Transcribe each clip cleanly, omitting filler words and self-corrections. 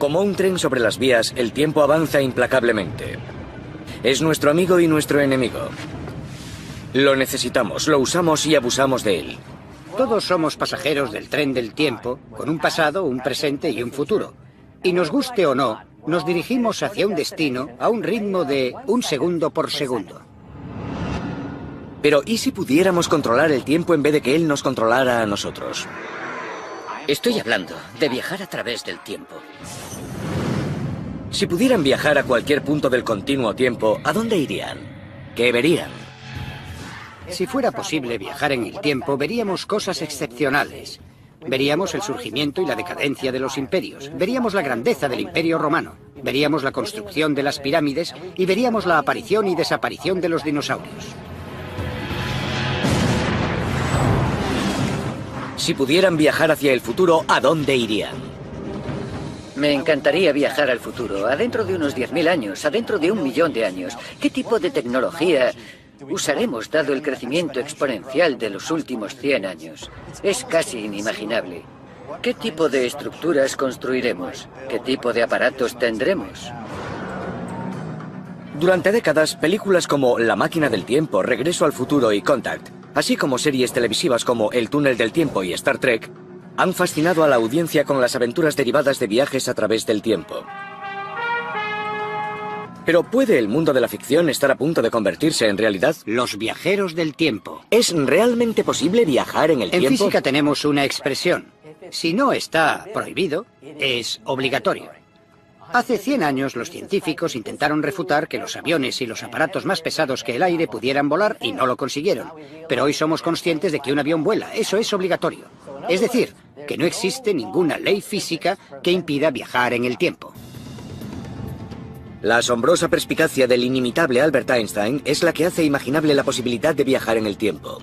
Como un tren sobre las vías, el tiempo avanza implacablemente. Es nuestro amigo y nuestro enemigo. Lo necesitamos, lo usamos y abusamos de él. Todos somos pasajeros del tren del tiempo, con un pasado, un presente y un futuro. Y nos guste o no, nos dirigimos hacia un destino a un ritmo de 1 segundo por segundo. Pero ¿y si pudiéramos controlar el tiempo en vez de que él nos controlara a nosotros? Estoy hablando de viajar a través del tiempo. Si pudieran viajar a cualquier punto del continuo tiempo, ¿a dónde irían? ¿Qué verían? Si fuera posible viajar en el tiempo, veríamos cosas excepcionales. Veríamos el surgimiento y la decadencia de los imperios. Veríamos la grandeza del Imperio Romano. Veríamos la construcción de las pirámides y veríamos la aparición y desaparición de los dinosaurios. Si pudieran viajar hacia el futuro, ¿a dónde irían? Me encantaría viajar al futuro, adentro de unos 10.000 años, adentro de 1 millón de años. ¿Qué tipo de tecnología usaremos dado el crecimiento exponencial de los últimos 100 años? Es casi inimaginable. ¿Qué tipo de estructuras construiremos? ¿Qué tipo de aparatos tendremos? Durante décadas, películas como La máquina del tiempo, Regreso al futuro y Contact, así como series televisivas como El túnel del tiempo y Star Trek, han fascinado a la audiencia con las aventuras derivadas de viajes a través del tiempo. Pero ¿puede el mundo de la ficción estar a punto de convertirse en realidad? Los viajeros del tiempo. ¿Es realmente posible viajar en el tiempo? En física tenemos una expresión. Si no está prohibido, es obligatorio. Hace 100 años los científicos intentaron refutar que los aviones y los aparatos más pesados que el aire pudieran volar y no lo consiguieron. Pero hoy somos conscientes de que un avión vuela, eso es obligatorio. Es decir, que no existe ninguna ley física que impida viajar en el tiempo. La asombrosa perspicacia del inimitable Albert Einstein es la que hace imaginable la posibilidad de viajar en el tiempo.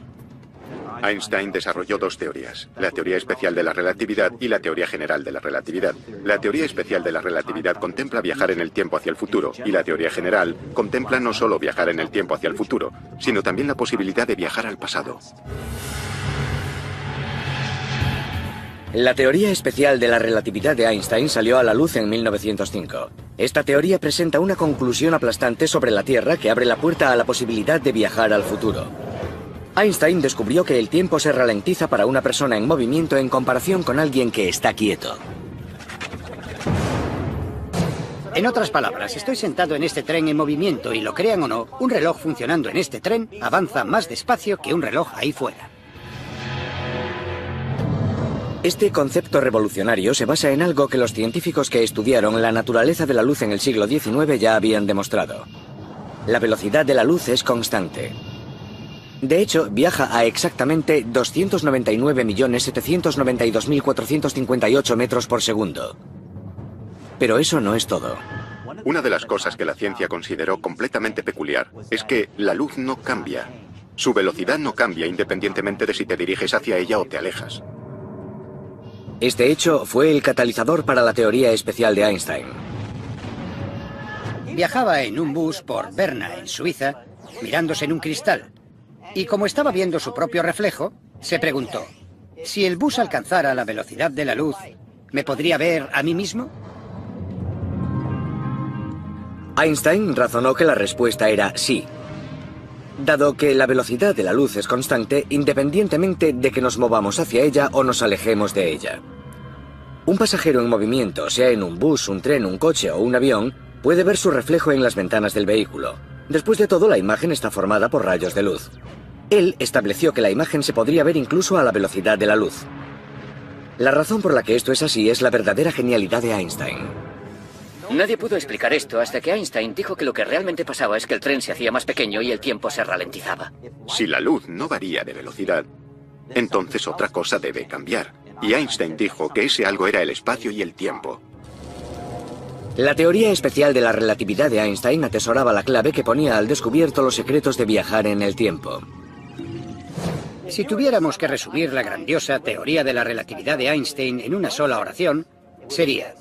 Einstein desarrolló 2 teorías, la teoría especial de la relatividad y la teoría general de la relatividad. La teoría especial de la relatividad contempla viajar en el tiempo hacia el futuro, y la teoría general contempla no solo viajar en el tiempo hacia el futuro, sino también la posibilidad de viajar al pasado. La teoría especial de la relatividad de Einstein salió a la luz en 1905. Esta teoría presenta una conclusión aplastante sobre la Tierra que abre la puerta a la posibilidad de viajar al futuro. Einstein descubrió que el tiempo se ralentiza para una persona en movimiento en comparación con alguien que está quieto. En otras palabras, estoy sentado en este tren en movimiento y, lo crean o no, un reloj funcionando en este tren avanza más despacio que un reloj ahí fuera. Este concepto revolucionario se basa en algo que los científicos que estudiaron la naturaleza de la luz en el siglo XIX ya habían demostrado. La velocidad de la luz es constante. De hecho, viaja a exactamente 299.792.458 metros por segundo. Pero eso no es todo. Una de las cosas que la ciencia consideró completamente peculiar es que la luz no cambia. Su velocidad no cambia independientemente de si te diriges hacia ella o te alejas. Este hecho fue el catalizador para la teoría especial de Einstein. Viajaba en un bus por Berna, en Suiza, mirándose en un cristal. Y como estaba viendo su propio reflejo, se preguntó, si el bus alcanzara la velocidad de la luz, ¿me podría ver a mí mismo? Einstein razonó que la respuesta era sí, dado que la velocidad de la luz es constante independientemente de que nos movamos hacia ella o nos alejemos de ella. Un pasajero en movimiento, sea en un bus, un tren, un coche o un avión, puede ver su reflejo en las ventanas del vehículo. Después de todo, la imagen está formada por rayos de luz. Él estableció que la imagen se podría ver incluso a la velocidad de la luz. La razón por la que esto es así es la verdadera genialidad de Einstein. Nadie pudo explicar esto hasta que Einstein dijo que lo que realmente pasaba es que el tren se hacía más pequeño y el tiempo se ralentizaba. Si la luz no varía de velocidad, entonces otra cosa debe cambiar. Y Einstein dijo que ese algo era el espacio y el tiempo. La teoría especial de la relatividad de Einstein atesoraba la clave que ponía al descubierto los secretos de viajar en el tiempo. Si tuviéramos que resumir la grandiosa teoría de la relatividad de Einstein en una sola oración, sería: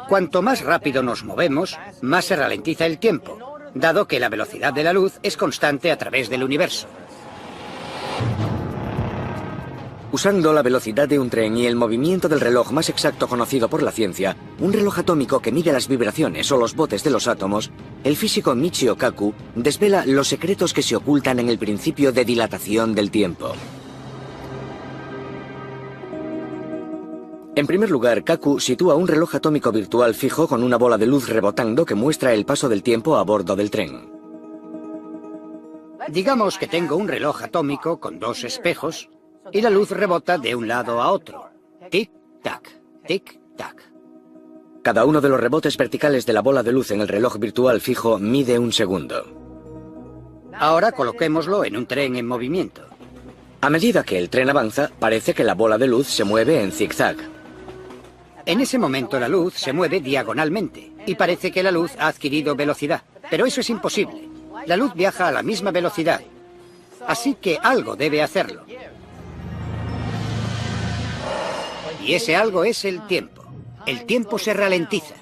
cuanto más rápido nos movemos, más se ralentiza el tiempo, dado que la velocidad de la luz es constante a través del universo. Usando la velocidad de un tren y el movimiento del reloj más exacto conocido por la ciencia, un reloj atómico que mide las vibraciones o los botes de los átomos, el físico Michio Kaku desvela los secretos que se ocultan en el principio de dilatación del tiempo. En primer lugar, Kaku sitúa un reloj atómico virtual fijo con una bola de luz rebotando que muestra el paso del tiempo a bordo del tren. Digamos que tengo un reloj atómico con dos espejos y la luz rebota de un lado a otro. Tic-tac, tic-tac. Cada uno de los rebotes verticales de la bola de luz en el reloj virtual fijo mide un segundo. Ahora coloquémoslo en un tren en movimiento. A medida que el tren avanza, parece que la bola de luz se mueve en zigzag. En ese momento la luz se mueve diagonalmente y parece que la luz ha adquirido velocidad. Pero eso es imposible. La luz viaja a la misma velocidad. Así que algo debe hacerlo. Y ese algo es el tiempo. El tiempo se ralentiza.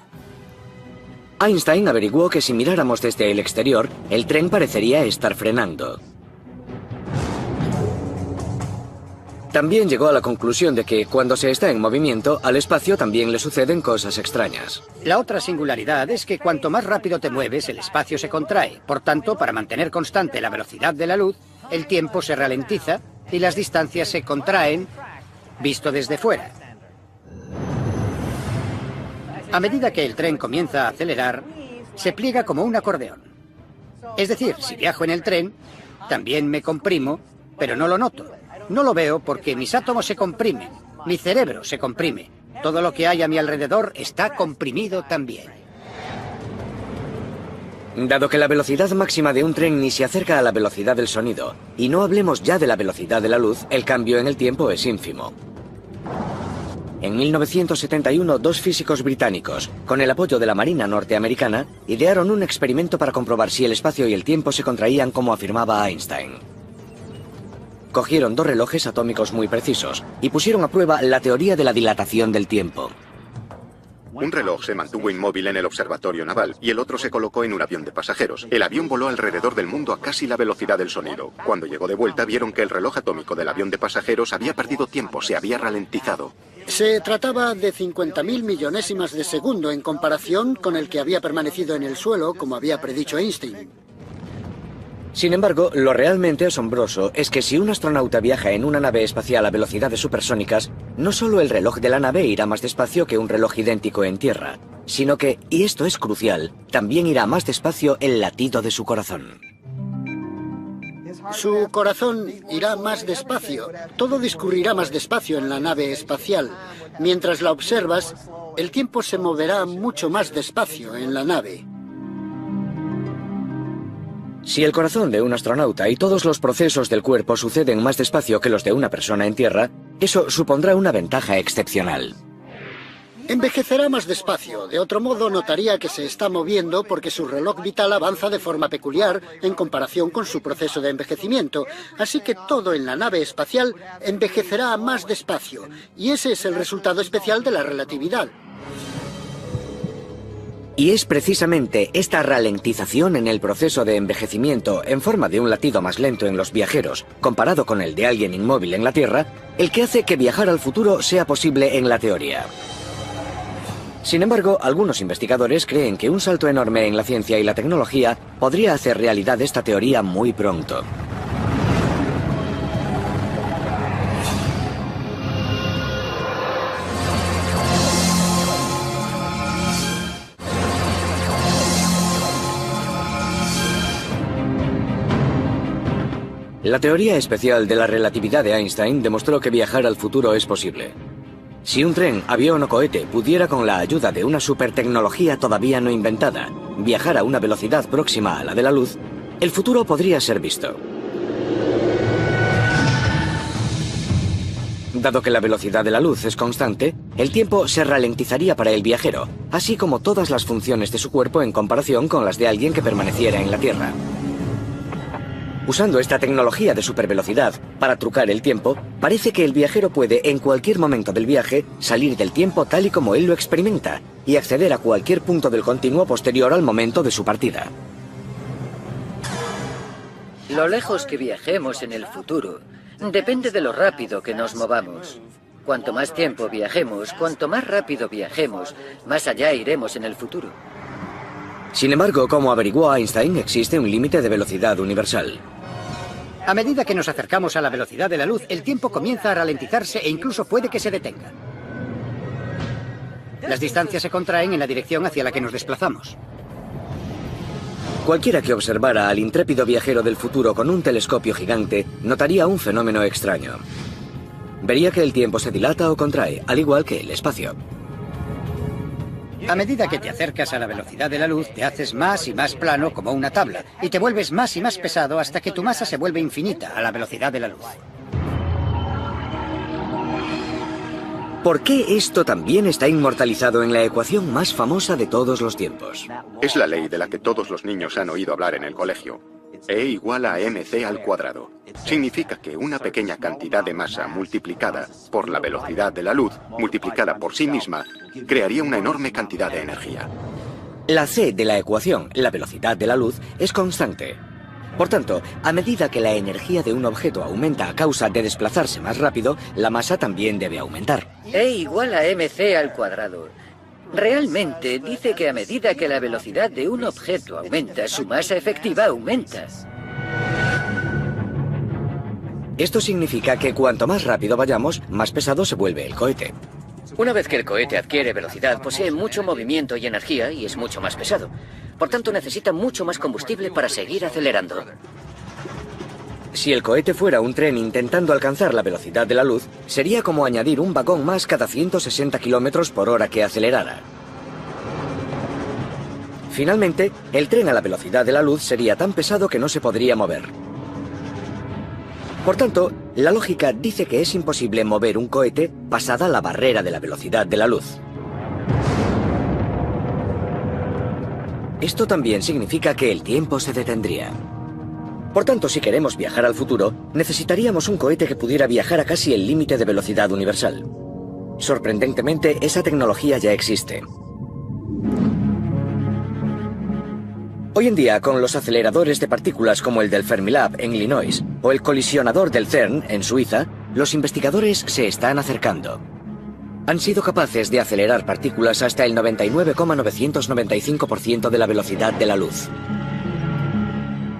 Einstein averiguó que si miráramos desde el exterior, el tren parecería estar frenando. También llegó a la conclusión de que cuando se está en movimiento, al espacio también le suceden cosas extrañas. La otra singularidad es que cuanto más rápido te mueves, el espacio se contrae. Por tanto, para mantener constante la velocidad de la luz, el tiempo se ralentiza y las distancias se contraen, visto desde fuera. A medida que el tren comienza a acelerar, se pliega como un acordeón. Es decir, si viajo en el tren, también me comprimo, pero no lo noto. No lo veo porque mis átomos se comprimen, mi cerebro se comprime. Todo lo que hay a mi alrededor está comprimido también. Dado que la velocidad máxima de un tren ni se acerca a la velocidad del sonido, y no hablemos ya de la velocidad de la luz, el cambio en el tiempo es ínfimo. En 1971, dos físicos británicos, con el apoyo de la Marina norteamericana, idearon un experimento para comprobar si el espacio y el tiempo se contraían como afirmaba Einstein. Cogieron dos relojes atómicos muy precisos y pusieron a prueba la teoría de la dilatación del tiempo. Un reloj se mantuvo inmóvil en el observatorio naval y el otro se colocó en un avión de pasajeros. El avión voló alrededor del mundo a casi la velocidad del sonido. Cuando llegó de vuelta vieron que el reloj atómico del avión de pasajeros había perdido tiempo, se había ralentizado. Se trataba de 50.000 millonésimas de segundo en comparación con el que había permanecido en el suelo, como había predicho Einstein. Sin embargo, lo realmente asombroso es que si un astronauta viaja en una nave espacial a velocidades supersónicas, no solo el reloj de la nave irá más despacio que un reloj idéntico en tierra, sino que, y esto es crucial, también irá más despacio el latido de su corazón. Su corazón irá más despacio, todo discurrirá más despacio en la nave espacial. Mientras la observas, el tiempo se moverá mucho más despacio en la nave. Si el corazón de un astronauta y todos los procesos del cuerpo suceden más despacio que los de una persona en tierra, eso supondrá una ventaja excepcional. Envejecerá más despacio, de otro modo notaría que se está moviendo porque su reloj vital avanza de forma peculiar en comparación con su proceso de envejecimiento, así que todo en la nave espacial envejecerá más despacio, y ese es el resultado especial de la relatividad. Y es precisamente esta ralentización en el proceso de envejecimiento en forma de un latido más lento en los viajeros, comparado con el de alguien inmóvil en la Tierra, el que hace que viajar al futuro sea posible en la teoría. Sin embargo, algunos investigadores creen que un salto enorme en la ciencia y la tecnología podría hacer realidad esta teoría muy pronto. La teoría especial de la relatividad de Einstein demostró que viajar al futuro es posible. Si un tren, avión o cohete pudiera con la ayuda de una supertecnología todavía no inventada viajar a una velocidad próxima a la de la luz, el futuro podría ser visto. Dado que la velocidad de la luz es constante, el tiempo se ralentizaría para el viajero, así como todas las funciones de su cuerpo en comparación con las de alguien que permaneciera en la Tierra. Usando esta tecnología de supervelocidad para trucar el tiempo, parece que el viajero puede, en cualquier momento del viaje, salir del tiempo tal y como él lo experimenta y acceder a cualquier punto del continuo posterior al momento de su partida. Lo lejos que viajemos en el futuro Depende de lo rápido que nos movamos. Cuanto más tiempo viajemos, cuanto más rápido viajemos, más allá iremos en el futuro. Sin embargo, como averiguó Einstein, existe un límite de velocidad universal. A medida que nos acercamos a la velocidad de la luz, el tiempo comienza a ralentizarse e incluso puede que se detenga. Las distancias se contraen en la dirección hacia la que nos desplazamos. Cualquiera que observara al intrépido viajero del futuro con un telescopio gigante notaría un fenómeno extraño. Vería que el tiempo se dilata o contrae, al igual que el espacio. A medida que te acercas a la velocidad de la luz, te haces más y más plano como una tabla, y te vuelves más y más pesado hasta que tu masa se vuelve infinita a la velocidad de la luz. ¿Por qué esto también está inmortalizado en la ecuación más famosa de todos los tiempos? Es la ley de la que todos los niños han oído hablar en el colegio. E igual a mc al cuadrado. Significa que una pequeña cantidad de masa multiplicada por la velocidad de la luz, multiplicada por sí misma, crearía una enorme cantidad de energía. La c de la ecuación, la velocidad de la luz, es constante. Por tanto, a medida que la energía de un objeto aumenta a causa de desplazarse más rápido, la masa también debe aumentar. E igual a mc al cuadrado. Realmente dice que a medida que la velocidad de un objeto aumenta, su masa efectiva aumenta. Esto significa que cuanto más rápido vayamos, más pesado se vuelve el cohete. Una vez que el cohete adquiere velocidad, posee mucho movimiento y energía y es mucho más pesado. Por tanto, necesita mucho más combustible para seguir acelerando. Si el cohete fuera un tren intentando alcanzar la velocidad de la luz, sería como añadir un vagón más cada 160 kilómetros por hora que acelerara. Finalmente, el tren a la velocidad de la luz sería tan pesado que no se podría mover. Por tanto, la lógica dice que es imposible mover un cohete pasada la barrera de la velocidad de la luz. Esto también significa que el tiempo se detendría. Por tanto, si queremos viajar al futuro, necesitaríamos un cohete que pudiera viajar a casi el límite de velocidad universal. Sorprendentemente, esa tecnología ya existe. Hoy en día, con los aceleradores de partículas como el del Fermilab en Illinois o el colisionador del CERN en Suiza, los investigadores se están acercando. Han sido capaces de acelerar partículas hasta el 99,995% de la velocidad de la luz.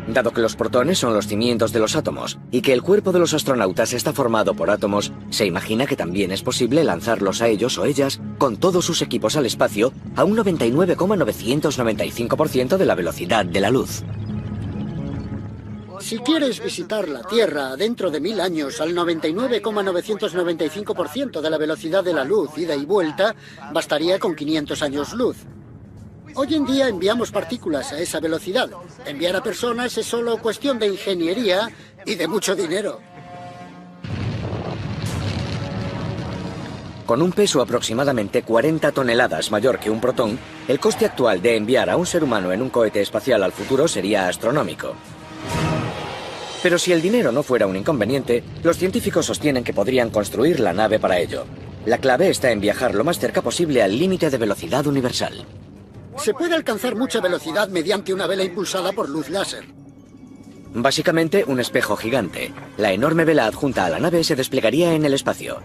Dado que los protones son los cimientos de los átomos y que el cuerpo de los astronautas está formado por átomos, se imagina que también es posible lanzarlos a ellos o ellas con todos sus equipos al espacio a un 99,995% de la velocidad de la luz. Si quieres visitar la Tierra dentro de 1000 años al 99,995% de la velocidad de la luz, ida y vuelta, bastaría con 500 años luz. Hoy en día enviamos partículas a esa velocidad. Enviar a personas es solo cuestión de ingeniería y de mucho dinero. Con un peso aproximadamente 40 toneladas mayor que un protón, el coste actual de enviar a un ser humano en un cohete espacial al futuro sería astronómico. Pero si el dinero no fuera un inconveniente, los científicos sostienen que podrían construir la nave para ello. La clave está en viajar lo más cerca posible al límite de velocidad universal. Se puede alcanzar mucha velocidad mediante una vela impulsada por luz láser. Básicamente un espejo gigante. La enorme vela adjunta a la nave se desplegaría en el espacio.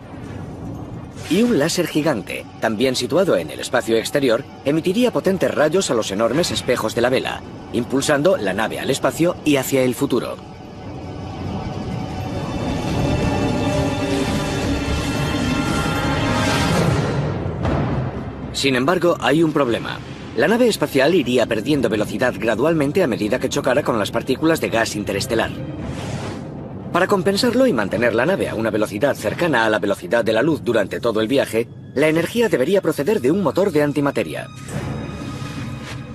Y un láser gigante, también situado en el espacio exterior, emitiría potentes rayos a los enormes espejos de la vela, impulsando la nave al espacio y hacia el futuro. Sin embargo, hay un problema. La nave espacial iría perdiendo velocidad gradualmente a medida que chocara con las partículas de gas interestelar. Para compensarlo y mantener la nave a una velocidad cercana a la velocidad de la luz durante todo el viaje, la energía debería proceder de un motor de antimateria.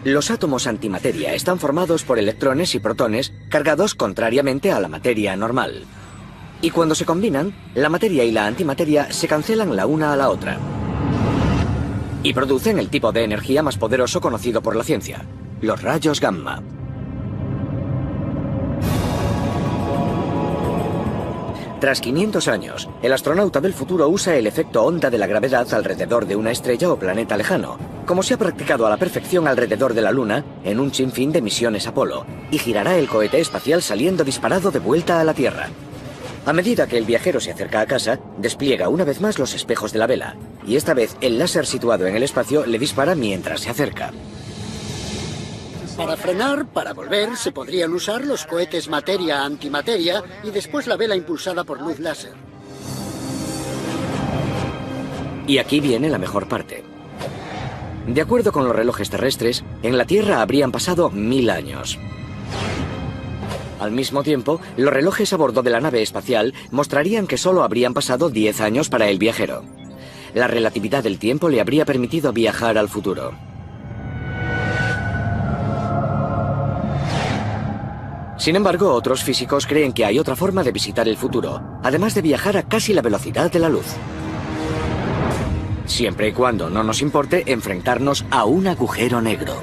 Los átomos antimateria están formados por electrones y protones cargados contrariamente a la materia normal. Y cuando se combinan, la materia y la antimateria se cancelan la una a la otra. Y producen el tipo de energía más poderoso conocido por la ciencia, los rayos gamma. Tras 500 años, el astronauta del futuro usa el efecto onda de la gravedad alrededor de una estrella o planeta lejano, como se ha practicado a la perfección alrededor de la Luna en un sinfín de misiones Apolo, y girará el cohete espacial saliendo disparado de vuelta a la Tierra. A medida que el viajero se acerca a casa, despliega una vez más los espejos de la vela, y esta vez el láser situado en el espacio le dispara mientras se acerca. Para frenar, para volver, se podrían usar los cohetes materia-antimateria y después la vela impulsada por luz láser. Y aquí viene la mejor parte. De acuerdo con los relojes terrestres, en la Tierra habrían pasado 1000 años. Al mismo tiempo, los relojes a bordo de la nave espacial mostrarían que solo habrían pasado 10 años para el viajero. La relatividad del tiempo le habría permitido viajar al futuro. Sin embargo, otros físicos creen que hay otra forma de visitar el futuro, además de viajar a casi la velocidad de la luz. Siempre y cuando no nos importe enfrentarnos a un agujero negro.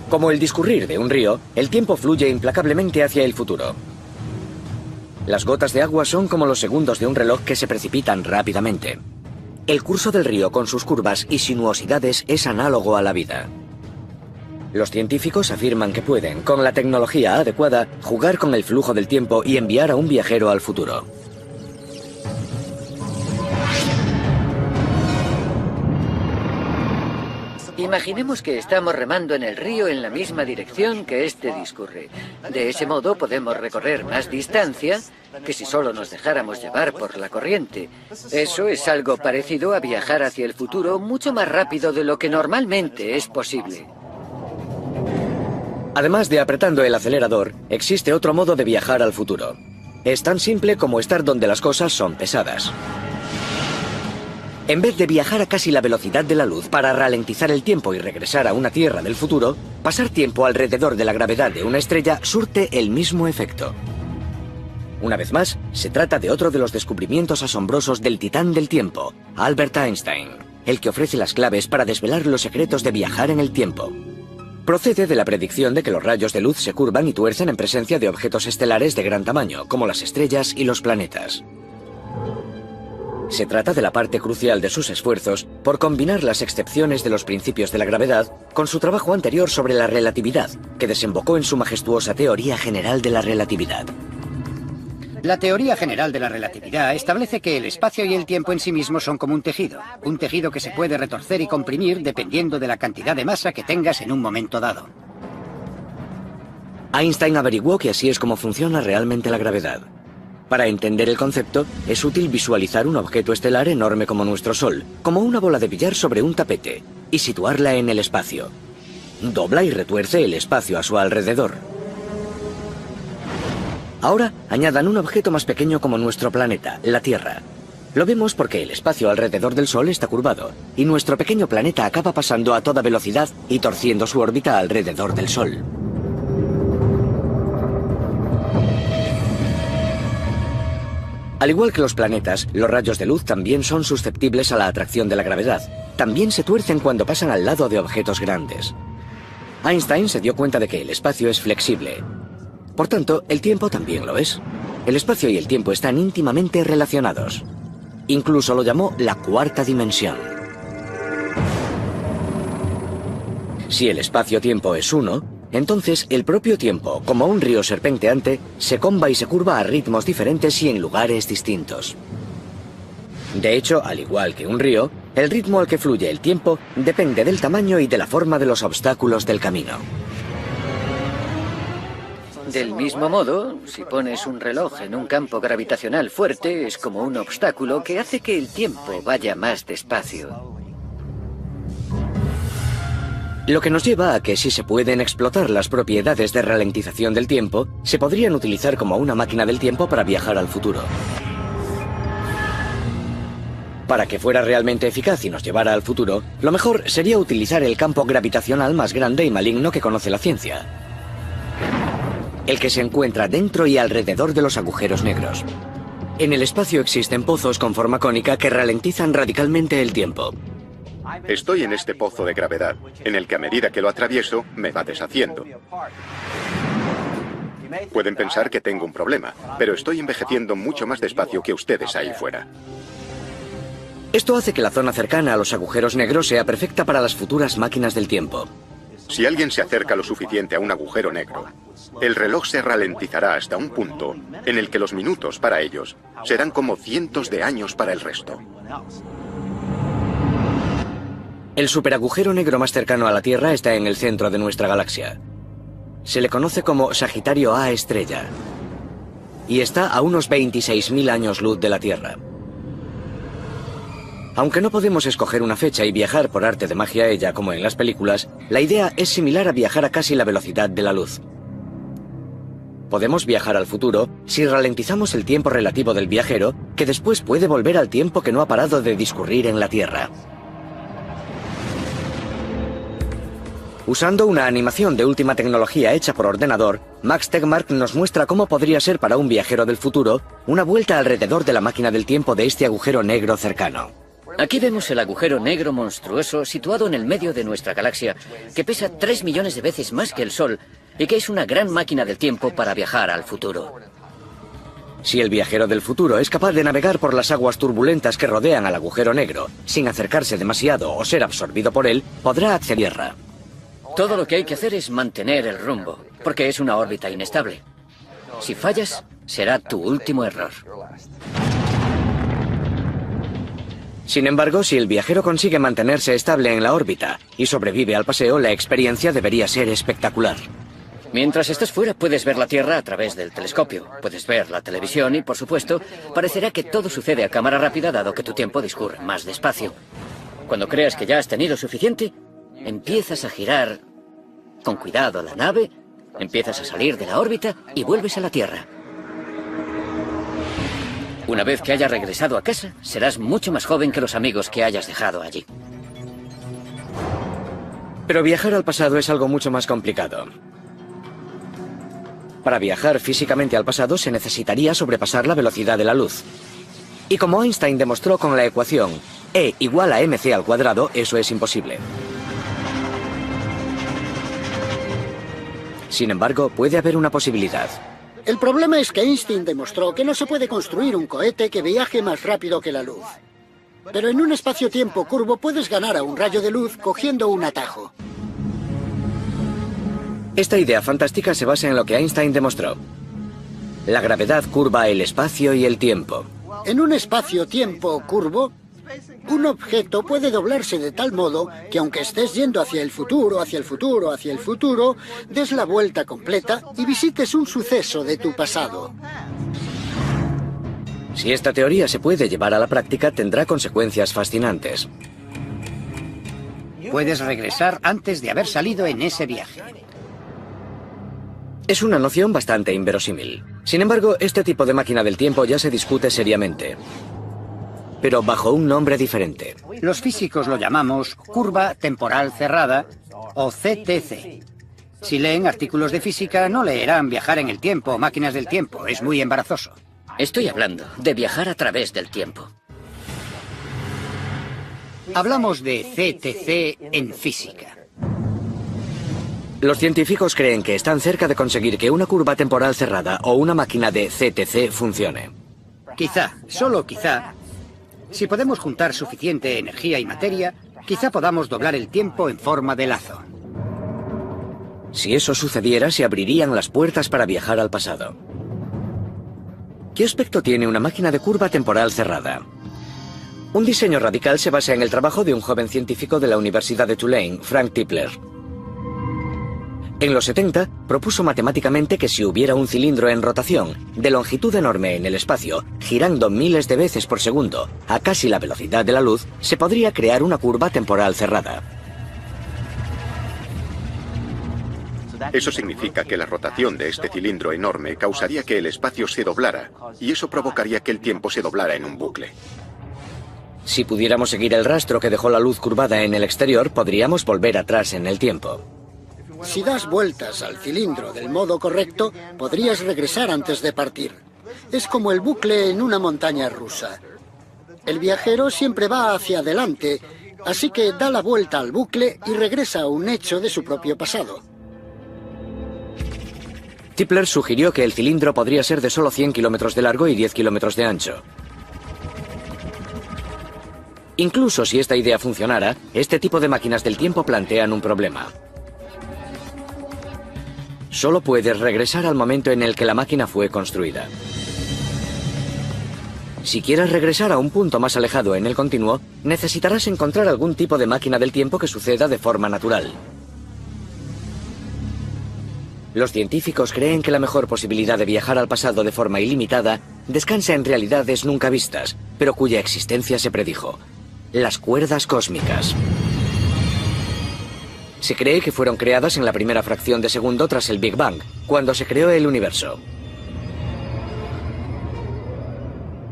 Como el discurrir de un río, el tiempo fluye implacablemente hacia el futuro. Las gotas de agua son como los segundos de un reloj que se precipitan rápidamente. El curso del río con sus curvas y sinuosidades es análogo a la vida. Los científicos afirman que pueden, con la tecnología adecuada, jugar con el flujo del tiempo y enviar a un viajero al futuro. Imaginemos que estamos remando en el río en la misma dirección que este discurre. De ese modo podemos recorrer más distancia que si solo nos dejáramos llevar por la corriente. Eso es algo parecido a viajar hacia el futuro mucho más rápido de lo que normalmente es posible. Además de apretando el acelerador, existe otro modo de viajar al futuro. Es tan simple como estar donde las cosas son pesadas. En vez de viajar a casi la velocidad de la luz para ralentizar el tiempo y regresar a una Tierra del futuro, pasar tiempo alrededor de la gravedad de una estrella surte el mismo efecto. Una vez más, se trata de otro de los descubrimientos asombrosos del titán del tiempo, Albert Einstein, el que ofrece las claves para desvelar los secretos de viajar en el tiempo. Procede de la predicción de que los rayos de luz se curvan y tuercen en presencia de objetos estelares de gran tamaño, como las estrellas y los planetas. Se trata de la parte crucial de sus esfuerzos por combinar las excepciones de los principios de la gravedad con su trabajo anterior sobre la relatividad, que desembocó en su majestuosa teoría general de la relatividad. La teoría general de la relatividad establece que el espacio y el tiempo en sí mismos son como un tejido que se puede retorcer y comprimir dependiendo de la cantidad de masa que tengas en un momento dado. Einstein averiguó que así es como funciona realmente la gravedad. Para entender el concepto, es útil visualizar un objeto estelar enorme como nuestro Sol, como una bola de billar sobre un tapete, y situarla en el espacio. Dobla y retuerce el espacio a su alrededor. Ahora, añadan un objeto más pequeño como nuestro planeta, la Tierra. Lo vemos porque el espacio alrededor del Sol está curvado, y nuestro pequeño planeta acaba pasando a toda velocidad y torciendo su órbita alrededor del Sol. Al igual que los planetas, los rayos de luz también son susceptibles a la atracción de la gravedad. También se tuercen cuando pasan al lado de objetos grandes. Einstein se dio cuenta de que el espacio es flexible. Por tanto, el tiempo también lo es. El espacio y el tiempo están íntimamente relacionados. Incluso lo llamó la cuarta dimensión. Si el espacio-tiempo es uno, entonces el propio tiempo, como un río serpenteante, se comba y se curva a ritmos diferentes y en lugares distintos. De hecho, al igual que un río, el ritmo al que fluye el tiempo depende del tamaño y de la forma de los obstáculos del camino. Del mismo modo, si pones un reloj en un campo gravitacional fuerte, es como un obstáculo que hace que el tiempo vaya más despacio. Lo que nos lleva a que si se pueden explotar las propiedades de ralentización del tiempo, se podrían utilizar como una máquina del tiempo para viajar al futuro. Para que fuera realmente eficaz y nos llevara al futuro, lo mejor sería utilizar el campo gravitacional más grande y maligno que conoce la ciencia. El que se encuentra dentro y alrededor de los agujeros negros. En el espacio existen pozos con forma cónica que ralentizan radicalmente el tiempo. Estoy en este pozo de gravedad, en el que a medida que lo atravieso, me va deshaciendo. Pueden pensar que tengo un problema, pero estoy envejeciendo mucho más despacio que ustedes ahí fuera. Esto hace que la zona cercana a los agujeros negros sea perfecta para las futuras máquinas del tiempo. Si alguien se acerca lo suficiente a un agujero negro, el reloj se ralentizará hasta un punto en el que los minutos para ellos serán como cientos de años para el resto. El superagujero negro más cercano a la Tierra está en el centro de nuestra galaxia. Se le conoce como Sagitario A estrella y está a unos 26.000 años luz de la Tierra. Aunque no podemos escoger una fecha y viajar por arte de magia a ella como en las películas, la idea es similar a viajar a casi la velocidad de la luz. Podemos viajar al futuro si ralentizamos el tiempo relativo del viajero, que después puede volver al tiempo que no ha parado de discurrir en la Tierra. Usando una animación de última tecnología hecha por ordenador, Max Tegmark nos muestra cómo podría ser para un viajero del futuro una vuelta alrededor de la máquina del tiempo de este agujero negro cercano. Aquí vemos el agujero negro monstruoso situado en el medio de nuestra galaxia, que pesa 3 millones de veces más que el Sol y que es una gran máquina del tiempo para viajar al futuro. Si el viajero del futuro es capaz de navegar por las aguas turbulentas que rodean al agujero negro, sin acercarse demasiado o ser absorbido por él, podrá acceder a Tierra. Todo lo que hay que hacer es mantener el rumbo, porque es una órbita inestable. Si fallas, será tu último error. Sin embargo, si el viajero consigue mantenerse estable en la órbita y sobrevive al paseo, la experiencia debería ser espectacular. Mientras estés fuera, puedes ver la Tierra a través del telescopio, puedes ver la televisión y, por supuesto, parecerá que todo sucede a cámara rápida dado que tu tiempo discurre más despacio. Cuando creas que ya has tenido suficiente, empiezas a girar con cuidado la nave, empiezas a salir de la órbita y vuelves a la Tierra. Una vez que hayas regresado a casa, serás mucho más joven que los amigos que hayas dejado allí. Pero viajar al pasado es algo mucho más complicado. Para viajar físicamente al pasado se necesitaría sobrepasar la velocidad de la luz. Y como Einstein demostró con la ecuación E igual a mc al cuadrado, eso es imposible. Sin embargo, puede haber una posibilidad. El problema es que Einstein demostró que no se puede construir un cohete que viaje más rápido que la luz. Pero en un espacio-tiempo curvo puedes ganar a un rayo de luz cogiendo un atajo. Esta idea fantástica se basa en lo que Einstein demostró. La gravedad curva el espacio y el tiempo. En un espacio-tiempo curvo, un objeto puede doblarse de tal modo que aunque estés yendo hacia el futuro, hacia el futuro, hacia el futuro, des la vuelta completa y visites un suceso de tu pasado. Si esta teoría se puede llevar a la práctica, tendrá consecuencias fascinantes. Puedes regresar antes de haber salido en ese viaje. Es una noción bastante inverosímil. Sin embargo, este tipo de máquina del tiempo ya se discute seriamente, pero bajo un nombre diferente. Los físicos lo llamamos curva temporal cerrada o CTC. Si leen artículos de física, no leerán viajar en el tiempo o máquinas del tiempo. Es muy embarazoso. Estoy hablando de viajar a través del tiempo. Hablamos de CTC en física. Los científicos creen que están cerca de conseguir que una curva temporal cerrada o una máquina de CTC funcione. Quizá, solo quizá, si podemos juntar suficiente energía y materia, quizá podamos doblar el tiempo en forma de lazo. Si eso sucediera, se abrirían las puertas para viajar al pasado. ¿Qué aspecto tiene una máquina de curva temporal cerrada? Un diseño radical se basa en el trabajo de un joven científico de la Universidad de Tulane, Frank Tipler. En los 70, propuso matemáticamente que si hubiera un cilindro en rotación, de longitud enorme en el espacio, girando miles de veces por segundo, a casi la velocidad de la luz, se podría crear una curva temporal cerrada. Eso significa que la rotación de este cilindro enorme causaría que el espacio se doblara, y eso provocaría que el tiempo se doblara en un bucle. Si pudiéramos seguir el rastro que dejó la luz curvada en el exterior, podríamos volver atrás en el tiempo. Si das vueltas al cilindro del modo correcto, podrías regresar antes de partir. Es como el bucle en una montaña rusa. El viajero siempre va hacia adelante, así que da la vuelta al bucle y regresa a un hecho de su propio pasado. Tipler sugirió que el cilindro podría ser de solo 100 kilómetros de largo y 10 kilómetros de ancho. Incluso si esta idea funcionara, este tipo de máquinas del tiempo plantean un problema. Solo puedes regresar al momento en el que la máquina fue construida. Si quieres regresar a un punto más alejado en el continuo, necesitarás encontrar algún tipo de máquina del tiempo que suceda de forma natural. Los científicos creen que la mejor posibilidad de viajar al pasado de forma ilimitada descansa en realidades nunca vistas, pero cuya existencia se predijo: las cuerdas cósmicas. Se cree que fueron creadas en la primera fracción de segundo tras el Big Bang, cuando se creó el universo.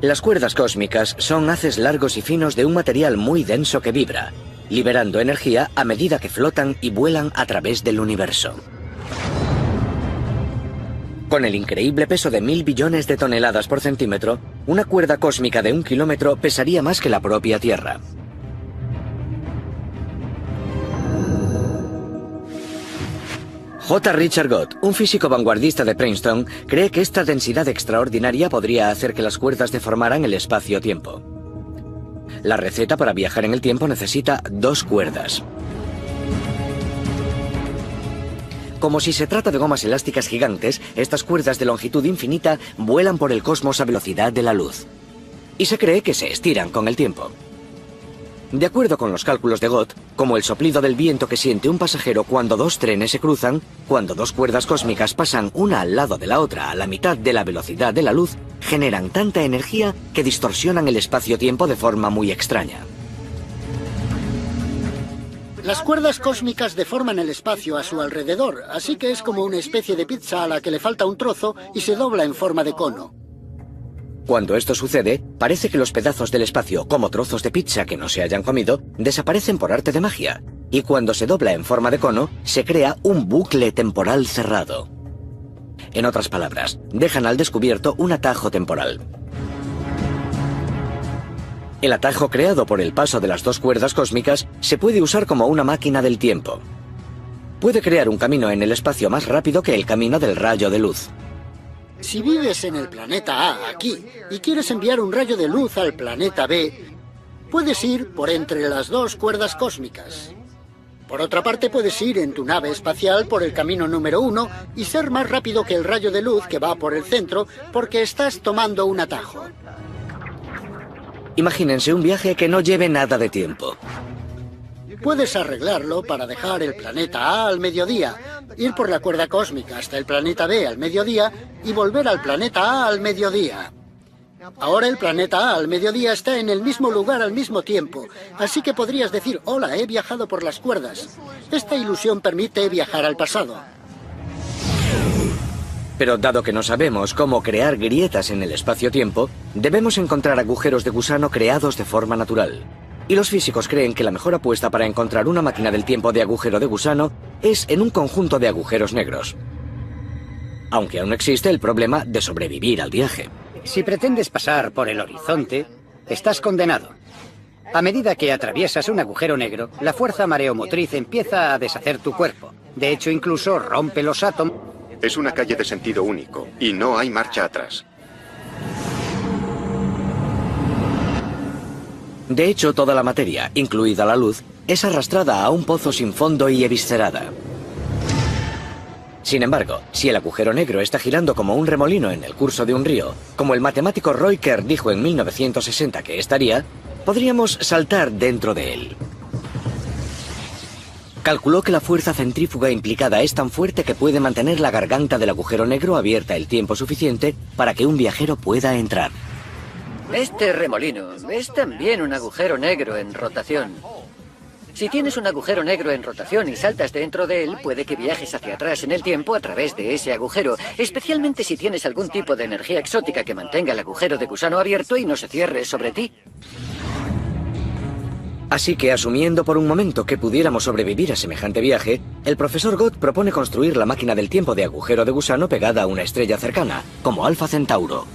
Las cuerdas cósmicas son haces largos y finos de un material muy denso que vibra, liberando energía a medida que flotan y vuelan a través del universo. Con el increíble peso de 1000 billones de toneladas por centímetro, una cuerda cósmica de 1 kilómetro pesaría más que la propia Tierra. J. Richard Gott, un físico vanguardista de Princeton, cree que esta densidad extraordinaria podría hacer que las cuerdas deformaran el espacio-tiempo. La receta para viajar en el tiempo necesita 2 cuerdas. Como si se trata de gomas elásticas gigantes, estas cuerdas de longitud infinita vuelan por el cosmos a velocidad de la luz. Y se cree que se estiran con el tiempo. De acuerdo con los cálculos de Gott, como el soplido del viento que siente un pasajero cuando 2 trenes se cruzan, cuando 2 cuerdas cósmicas pasan una al lado de la otra a la mitad de la velocidad de la luz, generan tanta energía que distorsionan el espacio-tiempo de forma muy extraña. Las cuerdas cósmicas deforman el espacio a su alrededor, así que es como una especie de pizza a la que le falta un trozo y se dobla en forma de cono. Cuando esto sucede, parece que los pedazos del espacio, como trozos de pizza que no se hayan comido, desaparecen por arte de magia. Y cuando se dobla en forma de cono, se crea un bucle temporal cerrado. En otras palabras, dejan al descubierto un atajo temporal. El atajo creado por el paso de las 2 cuerdas cósmicas se puede usar como una máquina del tiempo. Puede crear un camino en el espacio más rápido que el camino del rayo de luz. Si vives en el planeta A, aquí, y quieres enviar un rayo de luz al planeta B, puedes ir por entre las 2 cuerdas cósmicas. Por otra parte, puedes ir en tu nave espacial por el camino número 1 y ser más rápido que el rayo de luz que va por el centro porque estás tomando un atajo. Imagínense un viaje que no lleve nada de tiempo. Puedes arreglarlo para dejar el planeta A al mediodía, ir por la cuerda cósmica hasta el planeta B al mediodía y volver al planeta A al mediodía. Ahora el planeta A al mediodía está en el mismo lugar al mismo tiempo, así que podrías decir: hola, he viajado por las cuerdas. Esta ilusión permite viajar al pasado. Pero dado que no sabemos cómo crear grietas en el espacio-tiempo, debemos encontrar agujeros de gusano creados de forma natural. Y los físicos creen que la mejor apuesta para encontrar una máquina del tiempo de agujero de gusano es en un conjunto de agujeros negros. Aunque aún existe el problema de sobrevivir al viaje. Si pretendes pasar por el horizonte, estás condenado. A medida que atraviesas un agujero negro, la fuerza mareomotriz empieza a deshacer tu cuerpo. De hecho, incluso rompe los átomos. Es una calle de sentido único y no hay marcha atrás. De hecho, toda la materia, incluida la luz, es arrastrada a un pozo sin fondo y eviscerada. Sin embargo, si el agujero negro está girando como un remolino en el curso de un río, como el matemático Roy Kerr dijo en 1960 que estaría, podríamos saltar dentro de él. Calculó que la fuerza centrífuga implicada es tan fuerte que puede mantener la garganta del agujero negro abierta el tiempo suficiente para que un viajero pueda entrar. Este remolino es también un agujero negro en rotación. Si tienes un agujero negro en rotación y saltas dentro de él, puede que viajes hacia atrás en el tiempo a través de ese agujero, especialmente si tienes algún tipo de energía exótica que mantenga el agujero de gusano abierto y no se cierre sobre ti. Así que, asumiendo por un momento que pudiéramos sobrevivir a semejante viaje, el profesor Gott propone construir la máquina del tiempo de agujero de gusano pegada a una estrella cercana, como Alfa Centauro.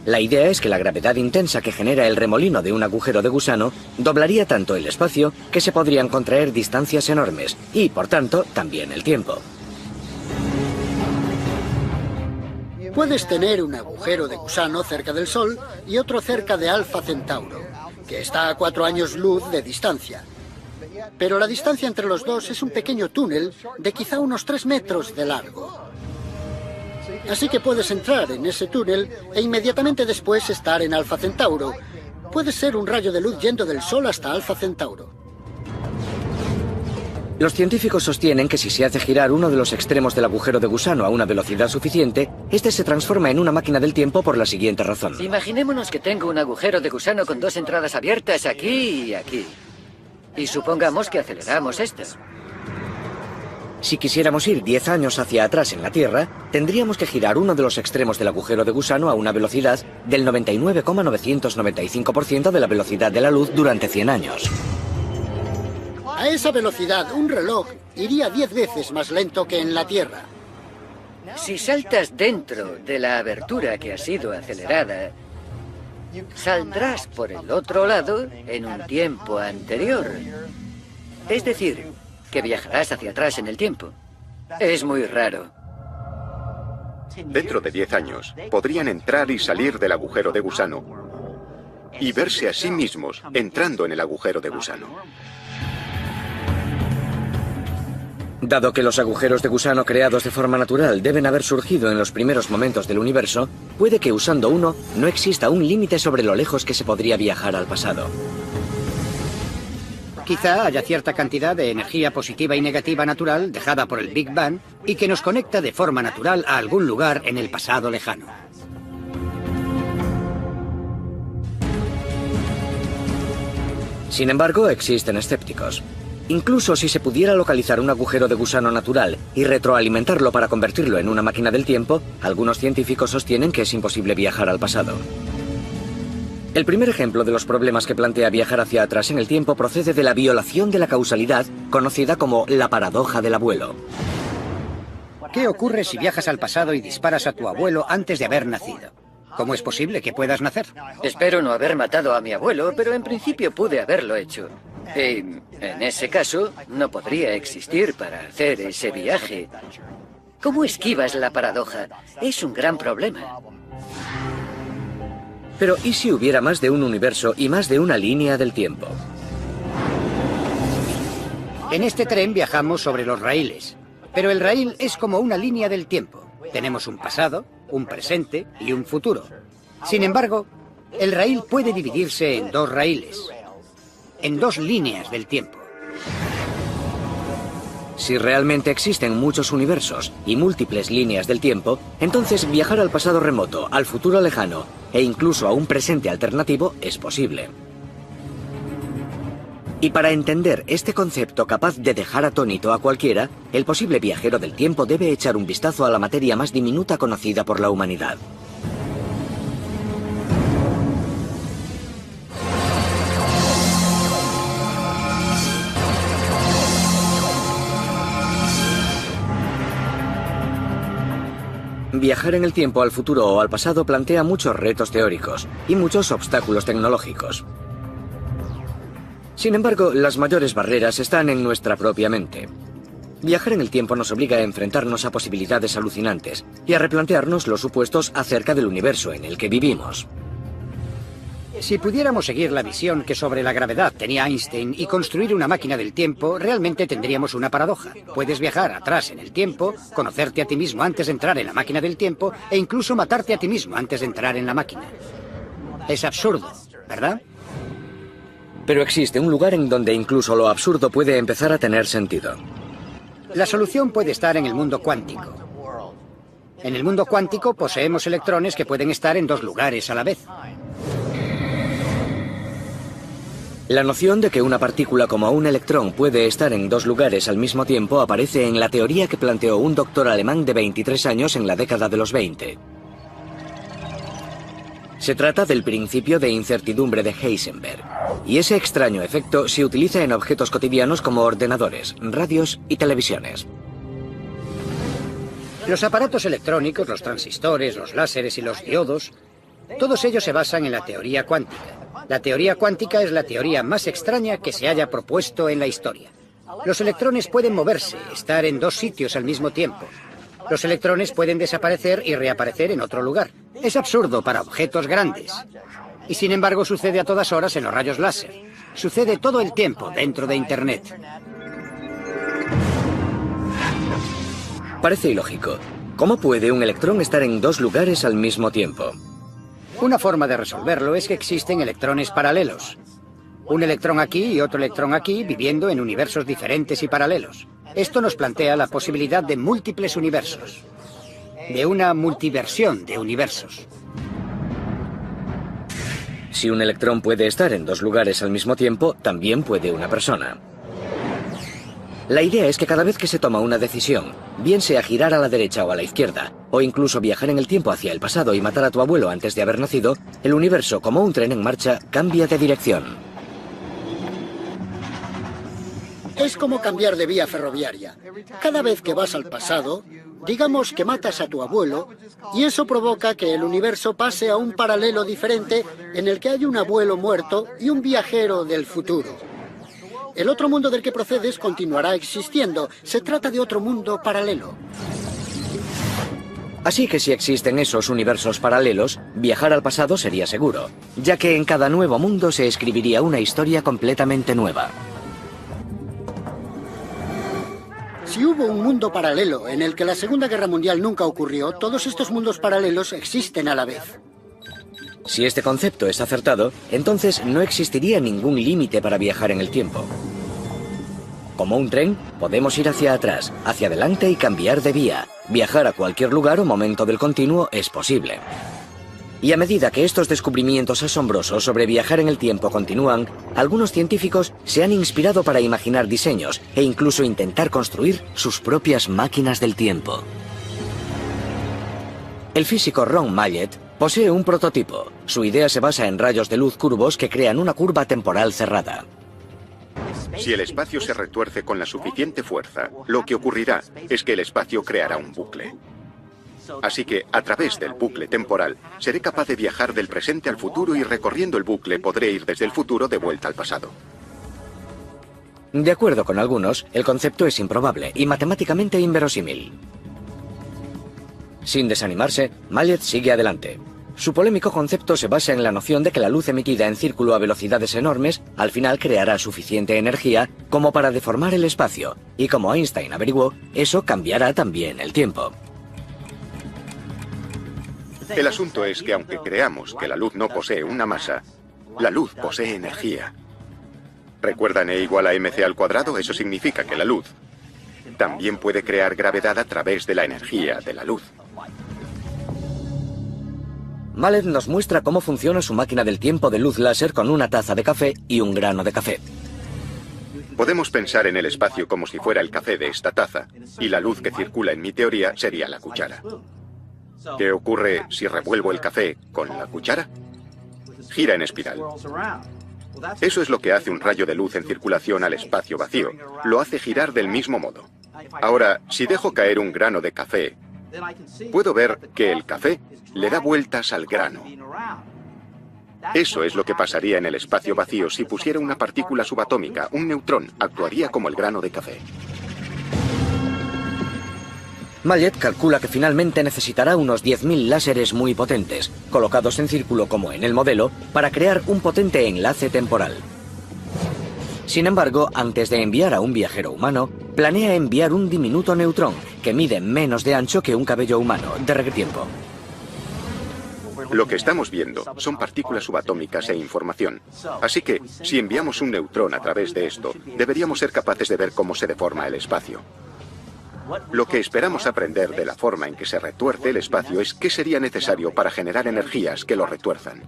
La idea es que la gravedad intensa que genera el remolino de un agujero de gusano doblaría tanto el espacio que se podrían contraer distancias enormes y, por tanto, también el tiempo. Puedes tener un agujero de gusano cerca del Sol y otro cerca de Alfa Centauro. que está a 4 años luz de distancia. Pero la distancia entre los dos es un pequeño túnel de quizá unos 3 metros de largo. Así que puedes entrar en ese túnel e inmediatamente después estar en Alfa Centauro. Puede ser un rayo de luz yendo del Sol hasta Alfa Centauro. Los científicos sostienen que si se hace girar uno de los extremos del agujero de gusano a una velocidad suficiente, este se transforma en una máquina del tiempo por la siguiente razón. Imaginémonos que tengo un agujero de gusano con 2 entradas abiertas aquí y aquí. Y supongamos que aceleramos esto. Si quisiéramos ir 10 años hacia atrás en la Tierra, tendríamos que girar uno de los extremos del agujero de gusano a una velocidad del 99,995% de la velocidad de la luz durante 100 años. A esa velocidad, un reloj iría 10 veces más lento que en la Tierra. Si saltas dentro de la abertura que ha sido acelerada, saldrás por el otro lado en un tiempo anterior. Es decir, que viajarás hacia atrás en el tiempo. Es muy raro. Dentro de 10 años, podrían entrar y salir del agujero de gusano y verse a sí mismos entrando en el agujero de gusano. Dado que los agujeros de gusano creados de forma natural deben haber surgido en los primeros momentos del universo, puede que usando uno no exista un límite sobre lo lejos que se podría viajar al pasado. Quizá haya cierta cantidad de energía positiva y negativa natural dejada por el Big Bang y que nos conecta de forma natural a algún lugar en el pasado lejano. Sin embargo, existen escépticos. Incluso si se pudiera localizar un agujero de gusano natural y retroalimentarlo para convertirlo en una máquina del tiempo, algunos científicos sostienen que es imposible viajar al pasado. El primer ejemplo de los problemas que plantea viajar hacia atrás en el tiempo procede de la violación de la causalidad, conocida como la paradoja del abuelo. ¿Qué ocurre si viajas al pasado y disparas a tu abuelo antes de haber nacido? ¿Cómo es posible que puedas nacer? Espero no haber matado a mi abuelo, pero en principio pude haberlo hecho. Y en ese caso, no podría existir para hacer ese viaje. ¿Cómo esquivas la paradoja? Es un gran problema. Pero ¿y si hubiera más de un universo y más de una línea del tiempo? En este tren viajamos sobre los raíles, pero el raíl es como una línea del tiempo. Tenemos un pasado, un presente y un futuro. Sin embargo, el raíl puede dividirse en 2 raíles, en 2 líneas del tiempo. Si realmente existen muchos universos y múltiples líneas del tiempo, entonces viajar al pasado remoto, al futuro lejano e incluso a un presente alternativo es posible. Y para entender este concepto capaz de dejar atónito a cualquiera, el posible viajero del tiempo debe echar un vistazo a la materia más diminuta conocida por la humanidad. Viajar en el tiempo al futuro o al pasado plantea muchos retos teóricos y muchos obstáculos tecnológicos. Sin embargo, las mayores barreras están en nuestra propia mente. Viajar en el tiempo nos obliga a enfrentarnos a posibilidades alucinantes y a replantearnos los supuestos acerca del universo en el que vivimos. Si pudiéramos seguir la visión que sobre la gravedad tenía Einstein y construir una máquina del tiempo, realmente tendríamos una paradoja. Puedes viajar atrás en el tiempo, conocerte a ti mismo antes de entrar en la máquina del tiempo e incluso matarte a ti mismo antes de entrar en la máquina. Es absurdo, ¿verdad? Pero existe un lugar en donde incluso lo absurdo puede empezar a tener sentido. La solución puede estar en el mundo cuántico. En el mundo cuántico poseemos electrones que pueden estar en 2 lugares a la vez. La noción de que una partícula como un electrón puede estar en 2 lugares al mismo tiempo aparece en la teoría que planteó un doctor alemán de 23 años en la década de los 20. Se trata del principio de incertidumbre de Heisenberg, y ese extraño efecto se utiliza en objetos cotidianos como ordenadores, radios y televisiones. Los aparatos electrónicos, los transistores, los láseres y los diodos, todos ellos se basan en la teoría cuántica. La teoría cuántica es la teoría más extraña que se haya propuesto en la historia. Los electrones pueden moverse, estar en 2 sitios al mismo tiempo. Los electrones pueden desaparecer y reaparecer en otro lugar. Es absurdo para objetos grandes. Y sin embargo sucede a todas horas en los rayos láser. Sucede todo el tiempo dentro de Internet. Parece ilógico. ¿Cómo puede un electrón estar en dos lugares al mismo tiempo? Una forma de resolverlo es que existen electrones paralelos. Un electrón aquí y otro electrón aquí viviendo en universos diferentes y paralelos. Esto nos plantea la posibilidad de múltiples universos. De una multiversión de universos. Si un electrón puede estar en dos lugares al mismo tiempo, también puede una persona. La idea es que cada vez que se toma una decisión, bien sea girar a la derecha o a la izquierda, o incluso viajar en el tiempo hacia el pasado y matar a tu abuelo antes de haber nacido, el universo, como un tren en marcha, cambia de dirección. Es como cambiar de vía ferroviaria. Cada vez que vas al pasado, digamos que matas a tu abuelo, y eso provoca que el universo pase a un paralelo diferente en el que hay un abuelo muerto y un viajero del futuro. El otro mundo del que procedes continuará existiendo. Se trata de otro mundo paralelo. Así que si existen esos universos paralelos, viajar al pasado sería seguro, ya que en cada nuevo mundo se escribiría una historia completamente nueva. Si hubo un mundo paralelo en el que la Segunda Guerra Mundial nunca ocurrió, todos estos mundos paralelos existen a la vez. Si este concepto es acertado, entonces no existiría ningún límite para viajar en el tiempo. Como un tren, podemos ir hacia atrás, hacia adelante y cambiar de vía. Viajar a cualquier lugar o momento del continuo es posible. Y a medida que estos descubrimientos asombrosos sobre viajar en el tiempo continúan, algunos científicos se han inspirado para imaginar diseños e incluso intentar construir sus propias máquinas del tiempo. El físico Ron Mallet posee un prototipo. Su idea se basa en rayos de luz curvos que crean una curva temporal cerrada. Si el espacio se retuerce con la suficiente fuerza, lo que ocurrirá es que el espacio creará un bucle. Así que, a través del bucle temporal, seré capaz de viajar del presente al futuro y recorriendo el bucle podré ir desde el futuro de vuelta al pasado. De acuerdo con algunos, el concepto es improbable y matemáticamente inverosímil. Sin desanimarse, Mallet sigue adelante. Su polémico concepto se basa en la noción de que la luz emitida en círculo a velocidades enormes al final creará suficiente energía como para deformar el espacio, y como Einstein averiguó, eso cambiará también el tiempo. El asunto es que aunque creamos que la luz no posee una masa, la luz posee energía. ¿Recuerdan E igual a mc al cuadrado? Eso significa que la luz también puede crear gravedad a través de la energía de la luz. Mallet nos muestra cómo funciona su máquina del tiempo de luz láser con una taza de café y un grano de café. Podemos pensar en el espacio como si fuera el café de esta taza, y la luz que circula en mi teoría sería la cuchara. ¿Qué ocurre si revuelvo el café con la cuchara? Gira en espiral. Eso es lo que hace un rayo de luz en circulación al espacio vacío. Lo hace girar del mismo modo. Ahora, si dejo caer un grano de café, puedo ver que el café le da vueltas al grano. Eso es lo que pasaría en el espacio vacío si pusiera una partícula subatómica, un neutrón, actuaría como el grano de café. Mallet calcula que finalmente necesitará unos 10.000 láseres muy potentes, colocados en círculo como en el modelo, para crear un potente enlace temporal. Sin embargo, antes de enviar a un viajero humano, planea enviar un diminuto neutrón, que mide menos de ancho que un cabello humano, de regretiempo. Lo que estamos viendo son partículas subatómicas e información. Así que, si enviamos un neutrón a través de esto, deberíamos ser capaces de ver cómo se deforma el espacio. Lo que esperamos aprender de la forma en que se retuerce el espacio es qué sería necesario para generar energías que lo retuerzan.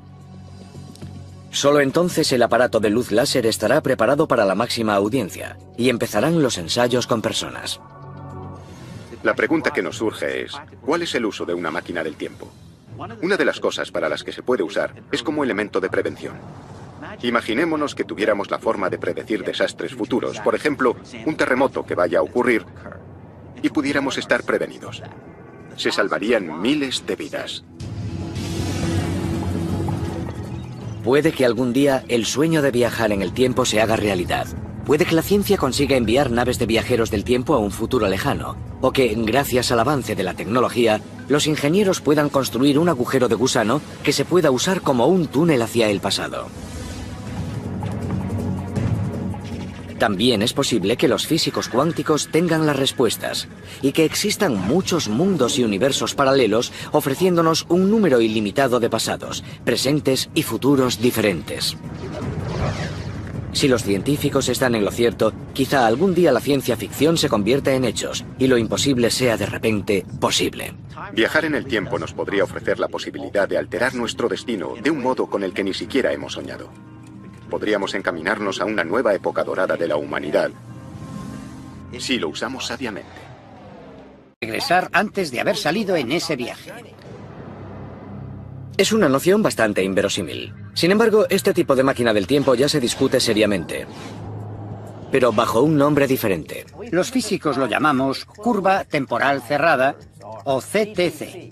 Solo entonces el aparato de luz láser estará preparado para la máxima audiencia, y empezarán los ensayos con personas. La pregunta que nos surge es, ¿cuál es el uso de una máquina del tiempo? Una de las cosas para las que se puede usar es como elemento de prevención. Imaginémonos que tuviéramos la forma de predecir desastres futuros, por ejemplo, un terremoto que vaya a ocurrir, y pudiéramos estar prevenidos. Se salvarían miles de vidas. Puede que algún día el sueño de viajar en el tiempo se haga realidad. Puede que la ciencia consiga enviar naves de viajeros del tiempo a un futuro lejano, o que, gracias al avance de la tecnología, los ingenieros puedan construir un agujero de gusano que se pueda usar como un túnel hacia el pasado. También es posible que los físicos cuánticos tengan las respuestas y que existan muchos mundos y universos paralelos ofreciéndonos un número ilimitado de pasados, presentes y futuros diferentes. Si los científicos están en lo cierto, quizá algún día la ciencia ficción se convierta en hechos y lo imposible sea de repente posible. Viajar en el tiempo nos podría ofrecer la posibilidad de alterar nuestro destino de un modo con el que ni siquiera hemos soñado. Podríamos encaminarnos a una nueva época dorada de la humanidad si lo usamos sabiamente. Regresar antes de haber salido en ese viaje. Es una noción bastante inverosímil. Sin embargo, este tipo de máquina del tiempo ya se discute seriamente, pero bajo un nombre diferente. Los físicos lo llamamos curva temporal cerrada o CTC.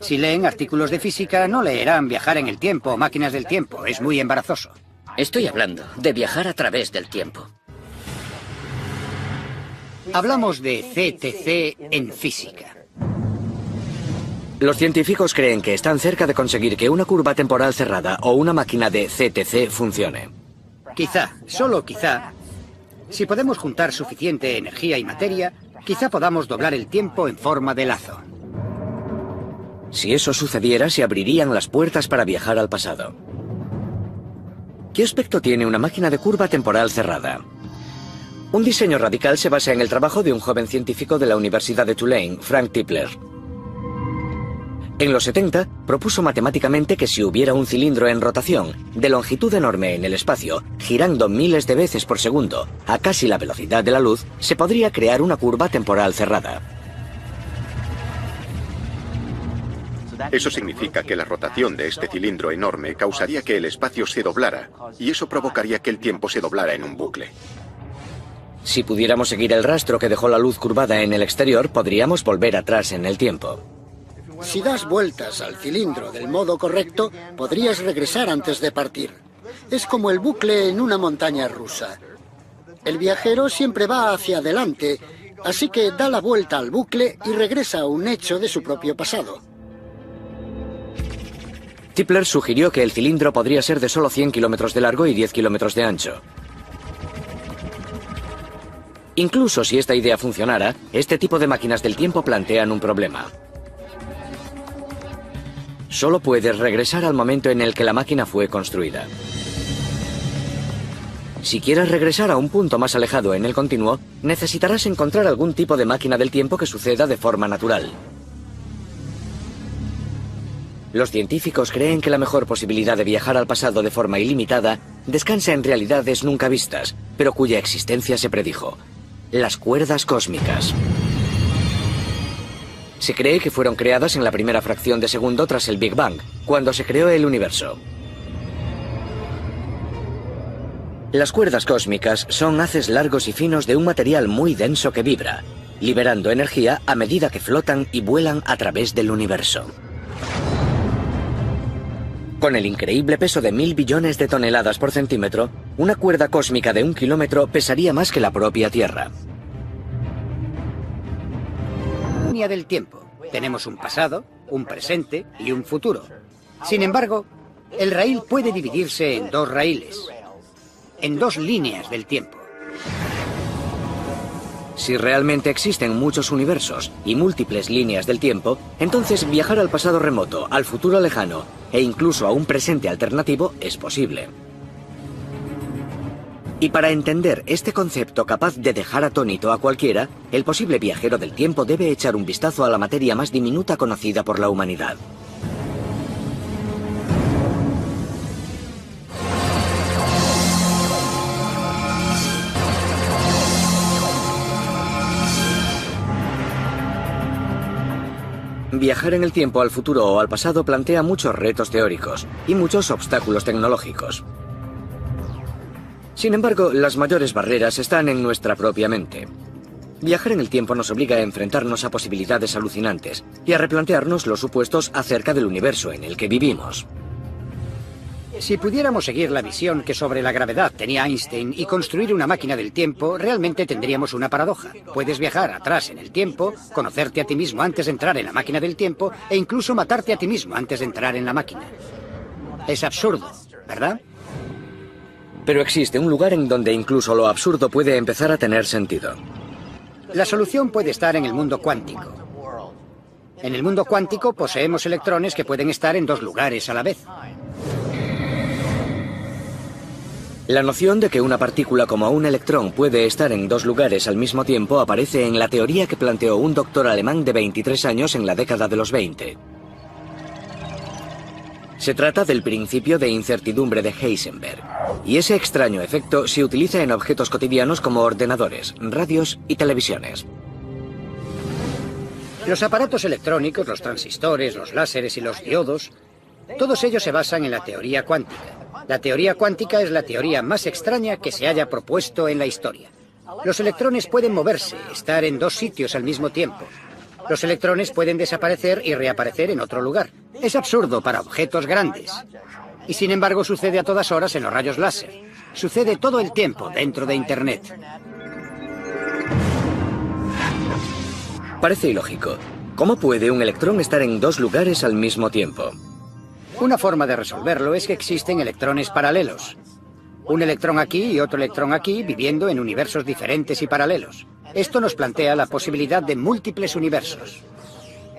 Si leen artículos de física, no leerán viajar en el tiempo o máquinas del tiempo. Es muy embarazoso. Estoy hablando de viajar a través del tiempo. Hablamos de CTC en física. Los científicos creen que están cerca de conseguir que una curva temporal cerrada o una máquina de CTC funcione. Quizá, solo quizá, si podemos juntar suficiente energía y materia, quizá podamos doblar el tiempo en forma de lazo. Si eso sucediera, se abrirían las puertas para viajar al pasado. ¿Qué aspecto tiene una máquina de curva temporal cerrada? Un diseño radical se basa en el trabajo de un joven científico de la Universidad de Tulane, Frank Tipler. En los 70, propuso matemáticamente que si hubiera un cilindro en rotación, de longitud enorme en el espacio, girando miles de veces por segundo, a casi la velocidad de la luz, se podría crear una curva temporal cerrada. Eso significa que la rotación de este cilindro enorme causaría que el espacio se doblara, y eso provocaría que el tiempo se doblara en un bucle. Si pudiéramos seguir el rastro que dejó la luz curvada en el exterior, podríamos volver atrás en el tiempo. Si das vueltas al cilindro del modo correcto, podrías regresar antes de partir. Es como el bucle en una montaña rusa. El viajero siempre va hacia adelante, así que da la vuelta al bucle y regresa a un hecho de su propio pasado. Tipler sugirió que el cilindro podría ser de solo 100 kilómetros de largo y 10 kilómetros de ancho. Incluso si esta idea funcionara, este tipo de máquinas del tiempo plantean un problema. Solo puedes regresar al momento en el que la máquina fue construida. Si quieres regresar a un punto más alejado en el continuo, necesitarás encontrar algún tipo de máquina del tiempo que suceda de forma natural. Los científicos creen que la mejor posibilidad de viajar al pasado de forma ilimitada descansa en realidades nunca vistas, pero cuya existencia se predijo: las cuerdas cósmicas. Se cree que fueron creadas en la primera fracción de segundo tras el Big Bang, cuando se creó el universo. Las cuerdas cósmicas son haces largos y finos de un material muy denso que vibra, liberando energía a medida que flotan y vuelan a través del universo. Con el increíble peso de 1000 billones de toneladas por centímetro, una cuerda cósmica de 1 kilómetro pesaría más que la propia Tierra. Línea del tiempo. Tenemos un pasado, un presente y un futuro. Sin embargo, el raíl puede dividirse en dos raíles, en dos líneas del tiempo. Si realmente existen muchos universos y múltiples líneas del tiempo, entonces viajar al pasado remoto, al futuro lejano e incluso a un presente alternativo es posible. Y para entender este concepto capaz de dejar atónito a cualquiera, el posible viajero del tiempo debe echar un vistazo a la materia más diminuta conocida por la humanidad. Viajar en el tiempo al futuro o al pasado plantea muchos retos teóricos y muchos obstáculos tecnológicos. Sin embargo, las mayores barreras están en nuestra propia mente. Viajar en el tiempo nos obliga a enfrentarnos a posibilidades alucinantes y a replantearnos los supuestos acerca del universo en el que vivimos. Si pudiéramos seguir la visión que sobre la gravedad tenía Einstein y construir una máquina del tiempo, realmente tendríamos una paradoja. Puedes viajar atrás en el tiempo, conocerte a ti mismo antes de entrar en la máquina del tiempo e incluso matarte a ti mismo antes de entrar en la máquina. Es absurdo, ¿verdad? Pero existe un lugar en donde incluso lo absurdo puede empezar a tener sentido. La solución puede estar en el mundo cuántico. En el mundo cuántico poseemos electrones que pueden estar en dos lugares a la vez. La noción de que una partícula como un electrón puede estar en dos lugares al mismo tiempo aparece en la teoría que planteó un doctor alemán de 23 años en la década de los 20. Se trata del principio de incertidumbre de Heisenberg, y ese extraño efecto se utiliza en objetos cotidianos como ordenadores, radios y televisiones. Los aparatos electrónicos, los transistores, los láseres y los diodos, todos ellos se basan en la teoría cuántica. La teoría cuántica es la teoría más extraña que se haya propuesto en la historia. Los electrones pueden moverse, estar en dos sitios al mismo tiempo. Los electrones pueden desaparecer y reaparecer en otro lugar. Es absurdo para objetos grandes. Y sin embargo sucede a todas horas en los rayos láser. Sucede todo el tiempo dentro de Internet. Parece ilógico. ¿Cómo puede un electrón estar en dos lugares al mismo tiempo? Una forma de resolverlo es que existen electrones paralelos. Un electrón aquí y otro electrón aquí viviendo en universos diferentes y paralelos. Esto nos plantea la posibilidad de múltiples universos.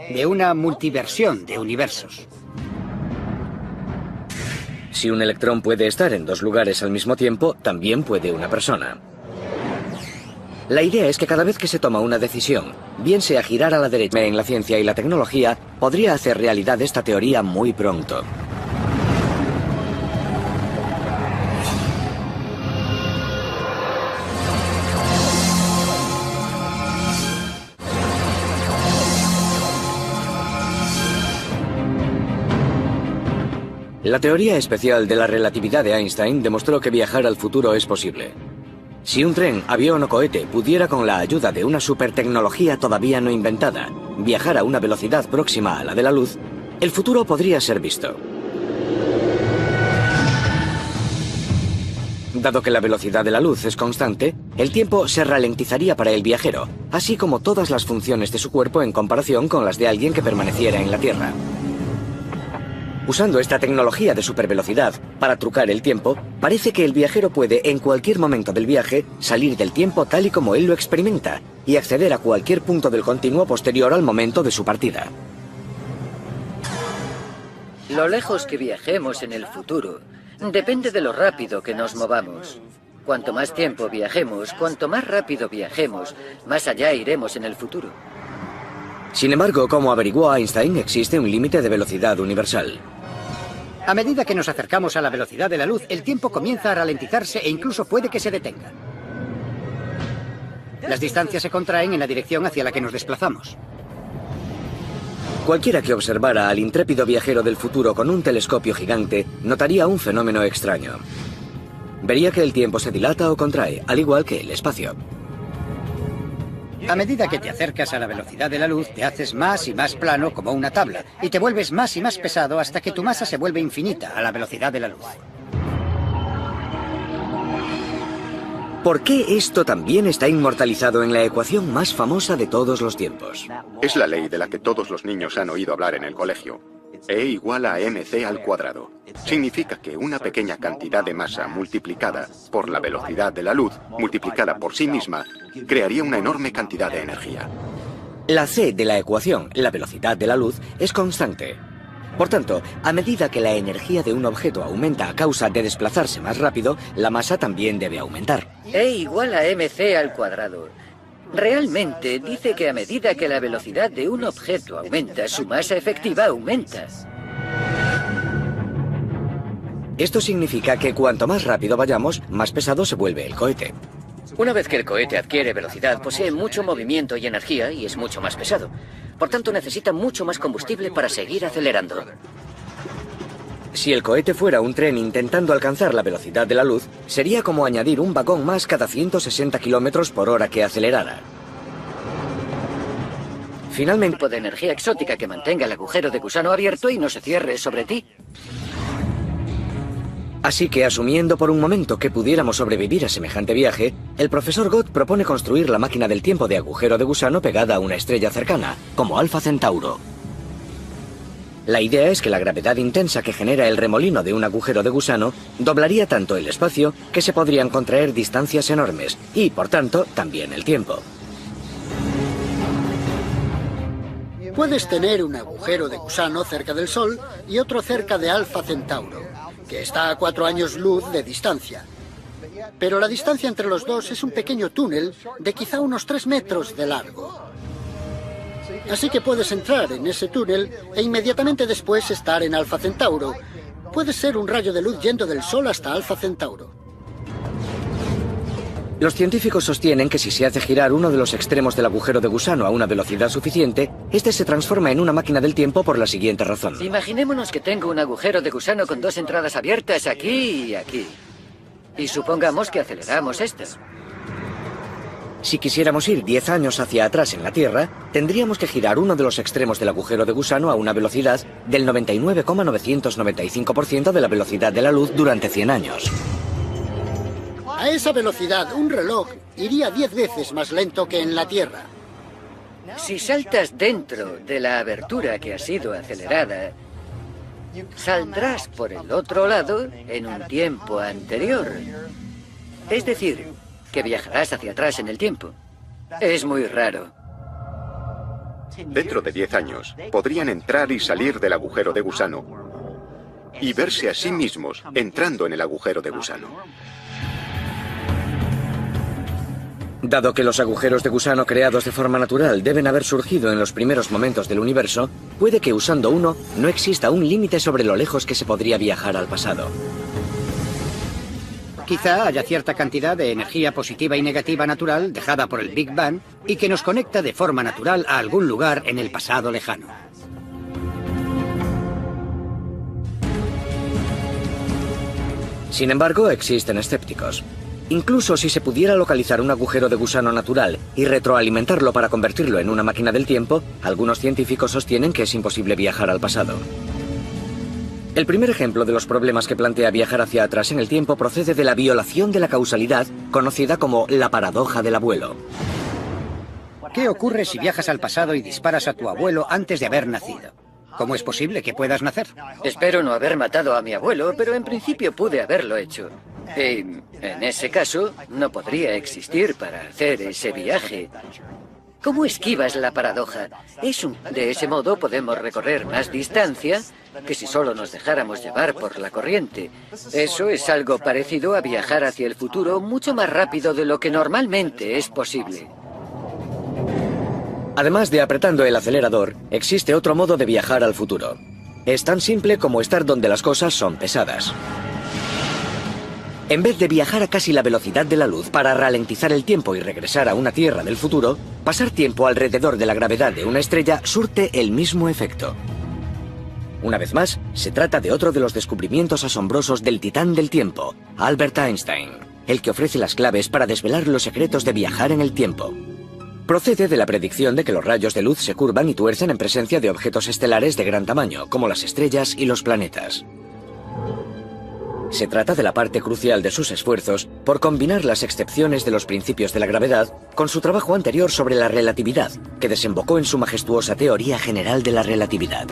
De una multiversión de universos. Si un electrón puede estar en dos lugares al mismo tiempo, también puede una persona. La idea es que cada vez que se toma una decisión, bien sea girar a la derecha en la ciencia y la tecnología, podría hacer realidad esta teoría muy pronto. La teoría especial de la relatividad de Einstein demostró que viajar al futuro es posible. Si un tren, avión o cohete pudiera, con la ayuda de una supertecnología todavía no inventada, viajar a una velocidad próxima a la de la luz, el futuro podría ser visto. Dado que la velocidad de la luz es constante, el tiempo se ralentizaría para el viajero, así como todas las funciones de su cuerpo en comparación con las de alguien que permaneciera en la Tierra. Usando esta tecnología de supervelocidad para trucar el tiempo, parece que el viajero puede, en cualquier momento del viaje, salir del tiempo tal y como él lo experimenta y acceder a cualquier punto del continuo posterior al momento de su partida. Lo lejos que viajemos en el futuro depende de lo rápido que nos movamos. Cuanto más tiempo viajemos, cuanto más rápido viajemos, más allá iremos en el futuro. Sin embargo, como averiguó Einstein, existe un límite de velocidad universal. A medida que nos acercamos a la velocidad de la luz, el tiempo comienza a ralentizarse e incluso puede que se detenga. Las distancias se contraen en la dirección hacia la que nos desplazamos. Cualquiera que observara al intrépido viajero del futuro con un telescopio gigante notaría un fenómeno extraño. Vería que el tiempo se dilata o contrae, al igual que el espacio. A medida que te acercas a la velocidad de la luz, te haces más y más plano como una tabla, y te vuelves más y más pesado hasta que tu masa se vuelve infinita a la velocidad de la luz. ¿Por qué esto también está inmortalizado en la ecuación más famosa de todos los tiempos? Es la ley de la que todos los niños han oído hablar en el colegio. E igual a mc al cuadrado. Significa que una pequeña cantidad de masa multiplicada por la velocidad de la luz, multiplicada por sí misma, crearía una enorme cantidad de energía. La c de la ecuación, la velocidad de la luz, es constante. Por tanto, a medida que la energía de un objeto aumenta a causa de desplazarse más rápido, la masa también debe aumentar. E igual a mc al cuadrado. Realmente dice que a medida que la velocidad de un objeto aumenta, su masa efectiva aumenta. Esto significa que cuanto más rápido vayamos, más pesado se vuelve el cohete. Una vez que el cohete adquiere velocidad, posee mucho movimiento y energía y es mucho más pesado. Por tanto, necesita mucho más combustible para seguir acelerando. Si el cohete fuera un tren intentando alcanzar la velocidad de la luz, sería como añadir un vagón más cada 160 kilómetros por hora que acelerara. Finalmente, Un tipo de energía exótica que mantenga el agujero de gusano abierto y no se cierre sobre ti. Así que, asumiendo por un momento que pudiéramos sobrevivir a semejante viaje, el profesor Gott propone construir la máquina del tiempo de agujero de gusano pegada a una estrella cercana, como Alfa Centauro. La idea es que la gravedad intensa que genera el remolino de un agujero de gusano doblaría tanto el espacio que se podrían contraer distancias enormes y, por tanto, también el tiempo. Puedes tener un agujero de gusano cerca del Sol y otro cerca de Alfa Centauro, que está a 4 años luz de distancia. Pero la distancia entre los dos es un pequeño túnel de quizá unos 3 metros de largo. Así que puedes entrar en ese túnel e inmediatamente después estar en Alfa Centauro. Puede ser un rayo de luz yendo del Sol hasta Alfa Centauro. Los científicos sostienen que si se hace girar uno de los extremos del agujero de gusano a una velocidad suficiente, este se transforma en una máquina del tiempo por la siguiente razón. Imaginémonos que tengo un agujero de gusano con 2 entradas abiertas aquí y aquí. Y supongamos que aceleramos esto. Si quisiéramos ir 10 años hacia atrás en la Tierra, tendríamos que girar uno de los extremos del agujero de gusano a una velocidad del 99,995% de la velocidad de la luz durante 100 años. A esa velocidad, un reloj iría 10 veces más lento que en la Tierra. Si saltas dentro de la abertura que ha sido acelerada, saldrás por el otro lado en un tiempo anterior. Es decir, que viajarás hacia atrás en el tiempo. Es muy raro. Dentro de 10 años, podrían entrar y salir del agujero de gusano y verse a sí mismos entrando en el agujero de gusano. Dado que los agujeros de gusano creados de forma natural deben haber surgido en los primeros momentos del universo, puede que usando uno no exista un límite sobre lo lejos que se podría viajar al pasado. Quizá haya cierta cantidad de energía positiva y negativa natural dejada por el Big Bang y que nos conecta de forma natural a algún lugar en el pasado lejano. Sin embargo, existen escépticos. Incluso si se pudiera localizar un agujero de gusano natural y retroalimentarlo para convertirlo en una máquina del tiempo, algunos científicos sostienen que es imposible viajar al pasado. El primer ejemplo de los problemas que plantea viajar hacia atrás en el tiempo procede de la violación de la causalidad, conocida como la paradoja del abuelo. ¿Qué ocurre si viajas al pasado y disparas a tu abuelo antes de haber nacido? ¿Cómo es posible que puedas nacer? Espero no haber matado a mi abuelo, pero en principio pude haberlo hecho. Y en ese caso, no podría existir para hacer ese viaje. ¿Cómo esquivas la paradoja? De ese modo podemos recorrer más distancia que si solo nos dejáramos llevar por la corriente. Eso es algo parecido a viajar hacia el futuro mucho más rápido de lo que normalmente es posible. Además de apretando el acelerador, existe otro modo de viajar al futuro. Es tan simple como estar donde las cosas son pesadas. En vez de viajar a casi la velocidad de la luz para ralentizar el tiempo y regresar a una Tierra del futuro, pasar tiempo alrededor de la gravedad de una estrella surte el mismo efecto. Una vez más, se trata de otro de los descubrimientos asombrosos del titán del tiempo, Albert Einstein, el que ofrece las claves para desvelar los secretos de viajar en el tiempo. Procede de la predicción de que los rayos de luz se curvan y tuercen en presencia de objetos estelares de gran tamaño, como las estrellas y los planetas. Se trata de la parte crucial de sus esfuerzos por combinar las excepciones de los principios de la gravedad con su trabajo anterior sobre la relatividad, que desembocó en su majestuosa teoría general de la relatividad.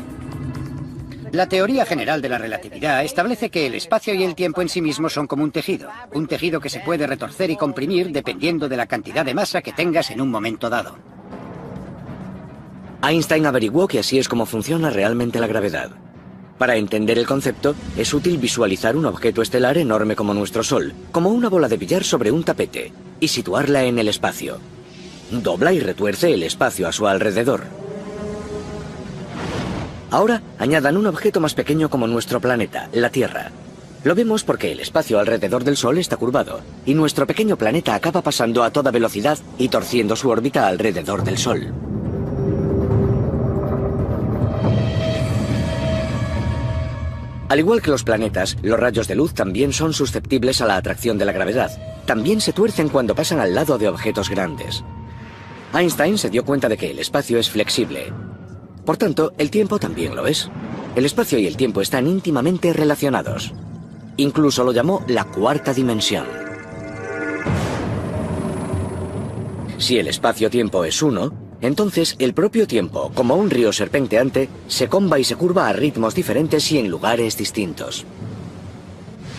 La teoría general de la relatividad establece que el espacio y el tiempo en sí mismos son como un tejido que se puede retorcer y comprimir dependiendo de la cantidad de masa que tengas en un momento dado. Einstein averiguó que así es como funciona realmente la gravedad. Para entender el concepto, es útil visualizar un objeto estelar enorme como nuestro Sol, como una bola de billar sobre un tapete, y situarla en el espacio. Dobla y retuerce el espacio a su alrededor. Ahora, añadan un objeto más pequeño como nuestro planeta, la Tierra. Lo vemos porque el espacio alrededor del Sol está curvado, y nuestro pequeño planeta acaba pasando a toda velocidad y torciendo su órbita alrededor del Sol. Al igual que los planetas, los rayos de luz también son susceptibles a la atracción de la gravedad. También se tuercen cuando pasan al lado de objetos grandes. Einstein se dio cuenta de que el espacio es flexible. Por tanto, el tiempo también lo es. El espacio y el tiempo están íntimamente relacionados. Incluso lo llamó la cuarta dimensión. Si el espacio-tiempo es uno, entonces el propio tiempo, como un río serpenteante, se comba y se curva a ritmos diferentes y en lugares distintos.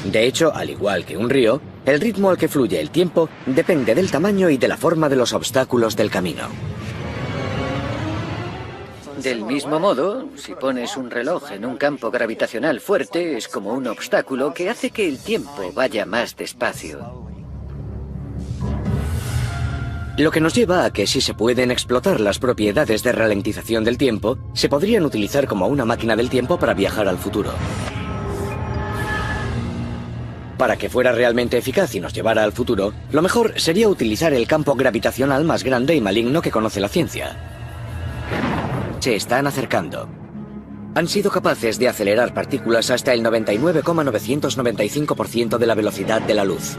De hecho, al igual que un río, el ritmo al que fluye el tiempo depende del tamaño y de la forma de los obstáculos del camino. Del mismo modo, si pones un reloj en un campo gravitacional fuerte, es como un obstáculo que hace que el tiempo vaya más despacio. Lo que nos lleva a que si se pueden explotar las propiedades de ralentización del tiempo, se podrían utilizar como una máquina del tiempo para viajar al futuro. Para que fuera realmente eficaz y nos llevara al futuro, lo mejor sería utilizar el campo gravitacional más grande y maligno que conoce la ciencia. Se están acercando. Han sido capaces de acelerar partículas hasta el 99,995% de la velocidad de la luz.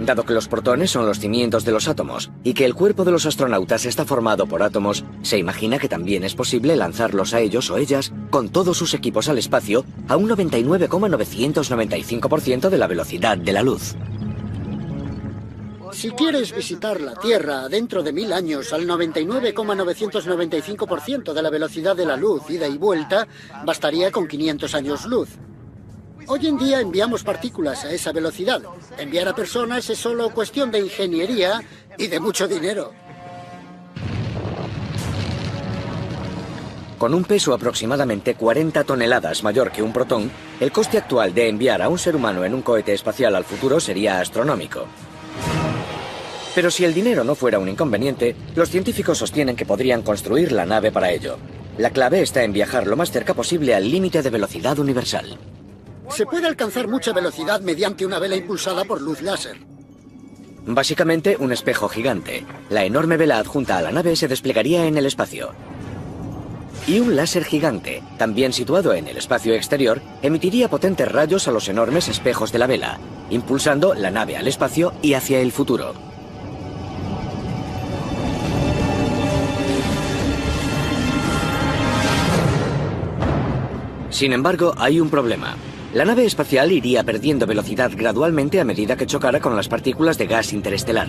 Dado que los protones son los cimientos de los átomos y que el cuerpo de los astronautas está formado por átomos, se imagina que también es posible lanzarlos a ellos o ellas con todos sus equipos al espacio a un 99,995% de la velocidad de la luz. Si quieres visitar la Tierra dentro de 1000 años al 99,995% de la velocidad de la luz, ida y vuelta, bastaría con 500 años luz. Hoy en día enviamos partículas a esa velocidad. Enviar a personas es solo cuestión de ingeniería y de mucho dinero. Con un peso aproximadamente 40 toneladas mayor que un protón, el coste actual de enviar a un ser humano en un cohete espacial al futuro sería astronómico. Pero si el dinero no fuera un inconveniente, los científicos sostienen que podrían construir la nave para ello. La clave está en viajar lo más cerca posible al límite de velocidad universal. Se puede alcanzar mucha velocidad mediante una vela impulsada por luz láser. Básicamente un espejo gigante. La enorme vela adjunta a la nave se desplegaría en el espacio. Y un láser gigante, también situado en el espacio exterior, emitiría potentes rayos a los enormes espejos de la vela, impulsando la nave al espacio y hacia el futuro. Sin embargo, hay un problema. La nave espacial iría perdiendo velocidad gradualmente a medida que chocara con las partículas de gas interestelar.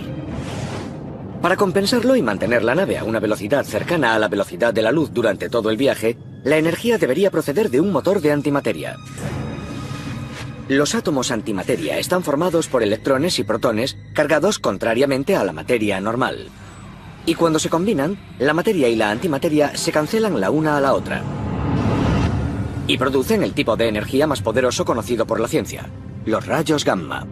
Para compensarlo y mantener la nave a una velocidad cercana a la velocidad de la luz durante todo el viaje, la energía debería proceder de un motor de antimateria. Los átomos antimateria están formados por electrones y protones cargados contrariamente a la materia normal. Y cuando se combinan, la materia y la antimateria se cancelan la una a la otra. Y producen el tipo de energía más poderoso conocido por la ciencia, los rayos gamma.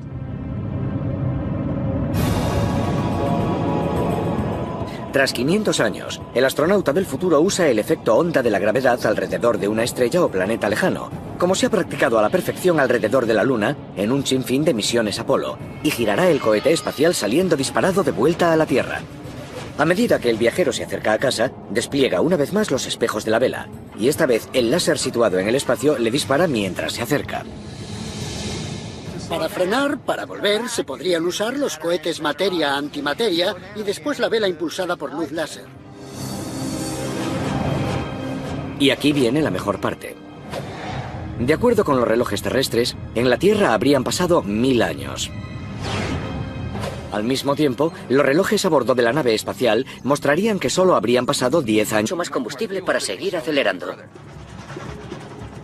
Tras 500 años, el astronauta del futuro usa el efecto onda de la gravedad alrededor de una estrella o planeta lejano, como se ha practicado a la perfección alrededor de la Luna en un sinfín de misiones Apolo, y girará el cohete espacial saliendo disparado de vuelta a la Tierra. A medida que el viajero se acerca a casa, despliega una vez más los espejos de la vela, y esta vez el láser situado en el espacio le dispara mientras se acerca. Para frenar, para volver, se podrían usar los cohetes materia-antimateria y después la vela impulsada por luz láser. Y aquí viene la mejor parte. De acuerdo con los relojes terrestres, en la Tierra habrían pasado 1000 años. Al mismo tiempo, los relojes a bordo de la nave espacial mostrarían que solo habrían pasado 10 años. Mucho más combustible para seguir acelerando.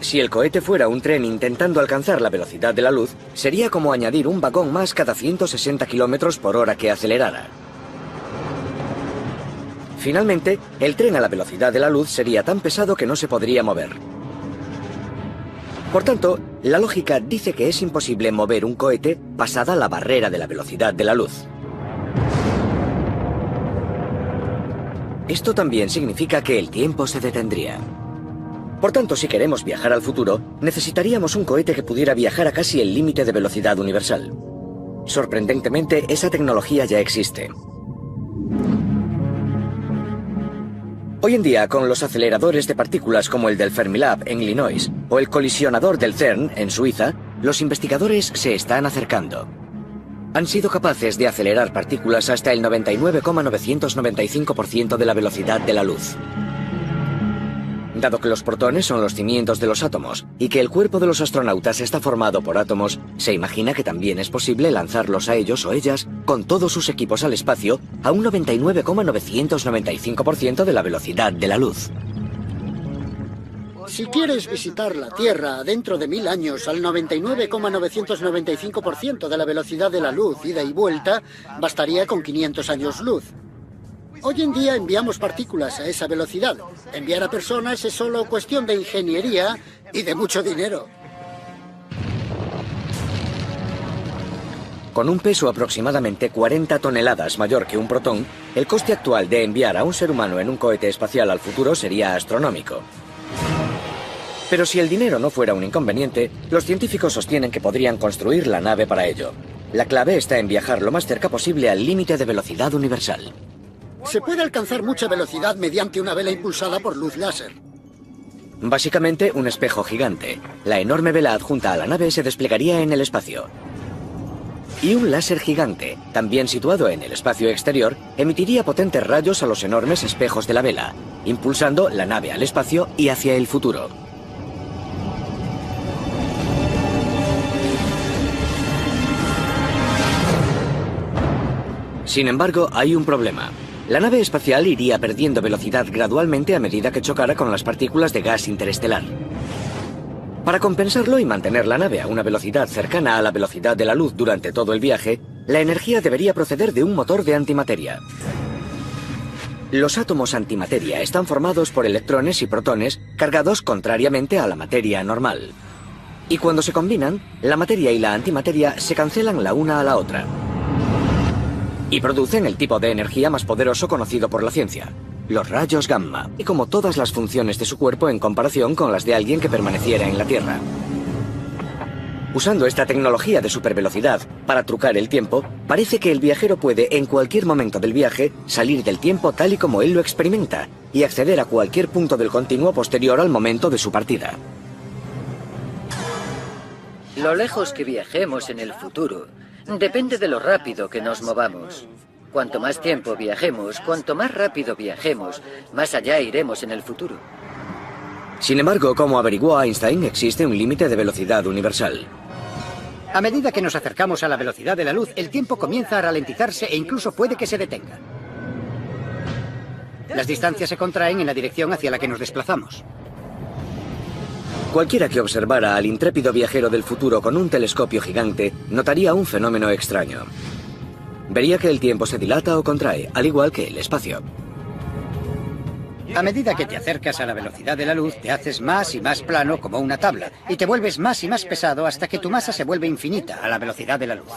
Si el cohete fuera un tren intentando alcanzar la velocidad de la luz, sería como añadir un vagón más cada 160 kilómetros por hora que acelerara. Finalmente, el tren a la velocidad de la luz sería tan pesado que no se podría mover. Por tanto, la lógica dice que es imposible mover un cohete pasada la barrera de la velocidad de la luz. Esto también significa que el tiempo se detendría. Por tanto, si queremos viajar al futuro, necesitaríamos un cohete que pudiera viajar a casi el límite de velocidad universal. Sorprendentemente, esa tecnología ya existe. Hoy en día, con los aceleradores de partículas como el del Fermilab en Illinois o el colisionador del CERN en Suiza, los investigadores se están acercando. Han sido capaces de acelerar partículas hasta el 99,995% de la velocidad de la luz. Dado que los protones son los cimientos de los átomos y que el cuerpo de los astronautas está formado por átomos, se imagina que también es posible lanzarlos a ellos o ellas con todos sus equipos al espacio a un 99,995% de la velocidad de la luz. Si quieres visitar la Tierra dentro de 1000 años al 99,995% de la velocidad de la luz, ida y vuelta, bastaría con 500 años luz. Hoy en día enviamos partículas a esa velocidad. Enviar a personas es solo cuestión de ingeniería y de mucho dinero. Con un peso aproximadamente 40 toneladas mayor que un protón, el coste actual de enviar a un ser humano en un cohete espacial al futuro sería astronómico. Pero si el dinero no fuera un inconveniente, los científicos sostienen que podrían construir la nave para ello. La clave está en viajar lo más cerca posible al límite de velocidad universal. Se puede alcanzar mucha velocidad mediante una vela impulsada por luz láser. Básicamente un espejo gigante. La enorme vela adjunta a la nave se desplegaría en el espacio. Y un láser gigante, también situado en el espacio exterior, emitiría potentes rayos a los enormes espejos de la vela, impulsando la nave al espacio y hacia el futuro. Sin embargo, hay un problema. La nave espacial iría perdiendo velocidad gradualmente a medida que chocara con las partículas de gas interestelar. Para compensarlo y mantener la nave a una velocidad cercana a la velocidad de la luz durante todo el viaje, la energía debería proceder de un motor de antimateria. Los átomos antimateria están formados por electrones y protones cargados contrariamente a la materia normal. Y cuando se combinan, la materia y la antimateria se cancelan la una a la otra. Y producen el tipo de energía más poderoso conocido por la ciencia, los rayos gamma, y como todas las funciones de su cuerpo en comparación con las de alguien que permaneciera en la Tierra. Usando esta tecnología de supervelocidad para trucar el tiempo, parece que el viajero puede en cualquier momento del viaje salir del tiempo tal y como él lo experimenta y acceder a cualquier punto del continuo posterior al momento de su partida. Lo lejos que viajemos en el futuro depende de lo rápido que nos movamos. Cuanto más tiempo viajemos, cuanto más rápido viajemos, más allá iremos en el futuro. Sin embargo, como averiguó Einstein, existe un límite de velocidad universal. A medida que nos acercamos a la velocidad de la luz, el tiempo comienza a ralentizarse e incluso puede que se detenga. Las distancias se contraen en la dirección hacia la que nos desplazamos. Cualquiera que observara al intrépido viajero del futuro con un telescopio gigante notaría un fenómeno extraño. Vería que el tiempo se dilata o contrae, al igual que el espacio. A medida que te acercas a la velocidad de la luz, te haces más y más plano como una tabla, y te vuelves más y más pesado hasta que tu masa se vuelve infinita a la velocidad de la luz.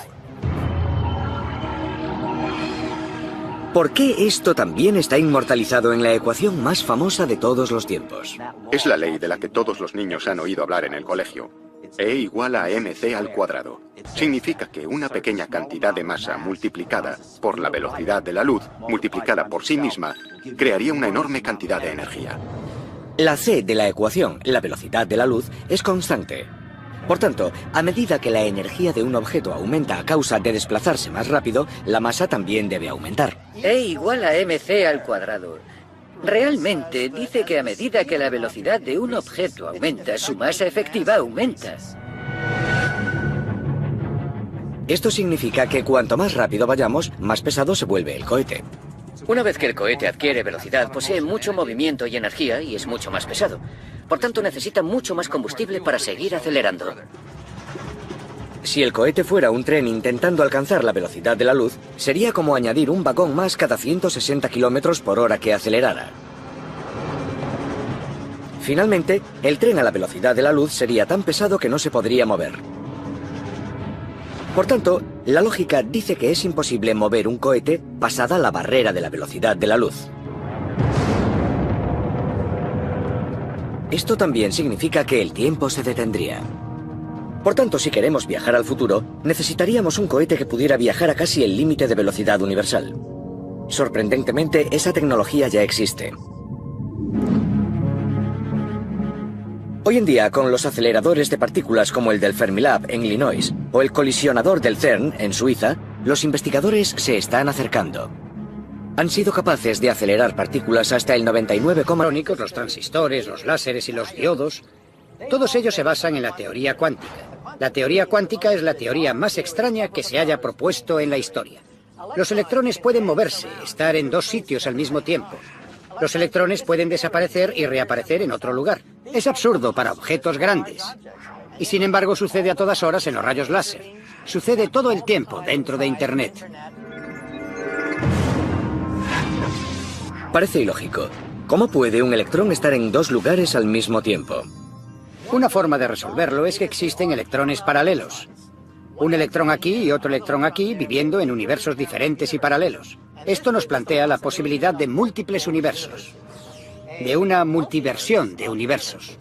¿Por qué esto también está inmortalizado en la ecuación más famosa de todos los tiempos? Es la ley de la que todos los niños han oído hablar en el colegio. E igual a mc al cuadrado. Significa que una pequeña cantidad de masa multiplicada por la velocidad de la luz, multiplicada por sí misma, crearía una enorme cantidad de energía. La c de la ecuación, la velocidad de la luz, es constante. Por tanto, a medida que la energía de un objeto aumenta a causa de desplazarse más rápido, la masa también debe aumentar. E igual a mc al cuadrado. Realmente dice que a medida que la velocidad de un objeto aumenta, su masa efectiva aumenta. Esto significa que cuanto más rápido vayamos, más pesado se vuelve el cohete. Una vez que el cohete adquiere velocidad, posee mucho movimiento y energía y es mucho más pesado. Por tanto, necesita mucho más combustible para seguir acelerando. Si el cohete fuera un tren intentando alcanzar la velocidad de la luz, sería como añadir un vagón más cada 160 kilómetros por hora que acelerara. Finalmente, el tren a la velocidad de la luz sería tan pesado que no se podría mover. Por tanto, la lógica dice que es imposible mover un cohete pasada la barrera de la velocidad de la luz. Esto también significa que el tiempo se detendría. Por tanto, si queremos viajar al futuro, necesitaríamos un cohete que pudiera viajar a casi el límite de velocidad universal. Sorprendentemente, esa tecnología ya existe. Hoy en día, con los aceleradores de partículas como el del Fermilab en Illinois o el colisionador del CERN en Suiza, los investigadores se están acercando. Han sido capaces de acelerar partículas hasta el 99, Los transistores, los láseres y los diodos, todos ellos se basan en la teoría cuántica. La teoría cuántica es la teoría más extraña que se haya propuesto en la historia. Los electrones pueden moverse, estar en dos sitios al mismo tiempo. Los electrones pueden desaparecer y reaparecer en otro lugar. Es absurdo para objetos grandes. Y sin embargo sucede a todas horas en los rayos láser. Sucede todo el tiempo dentro de Internet. Parece ilógico. ¿Cómo puede un electrón estar en dos lugares al mismo tiempo? Una forma de resolverlo es que existen electrones paralelos. Un electrón aquí y otro electrón aquí viviendo en universos diferentes y paralelos. Esto nos plantea la posibilidad de múltiples universos. De una multiversión de universos.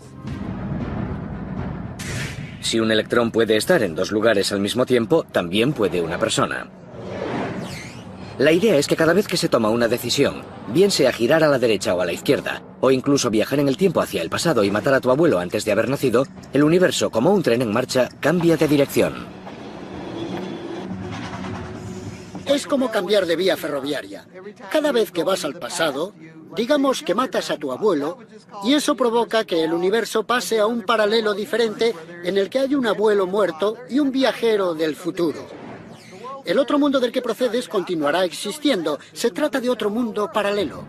Si un electrón puede estar en dos lugares al mismo tiempo, también puede una persona. La idea es que cada vez que se toma una decisión, bien sea girar a la derecha o a la izquierda, o incluso viajar en el tiempo hacia el pasado y matar a tu abuelo antes de haber nacido, el universo, como un tren en marcha, cambia de dirección. Es como cambiar de vía ferroviaria. Cada vez que vas al pasado, digamos que matas a tu abuelo, y eso provoca que el universo pase a un paralelo diferente en el que hay un abuelo muerto y un viajero del futuro. El otro mundo del que procedes continuará existiendo. Se trata de otro mundo paralelo.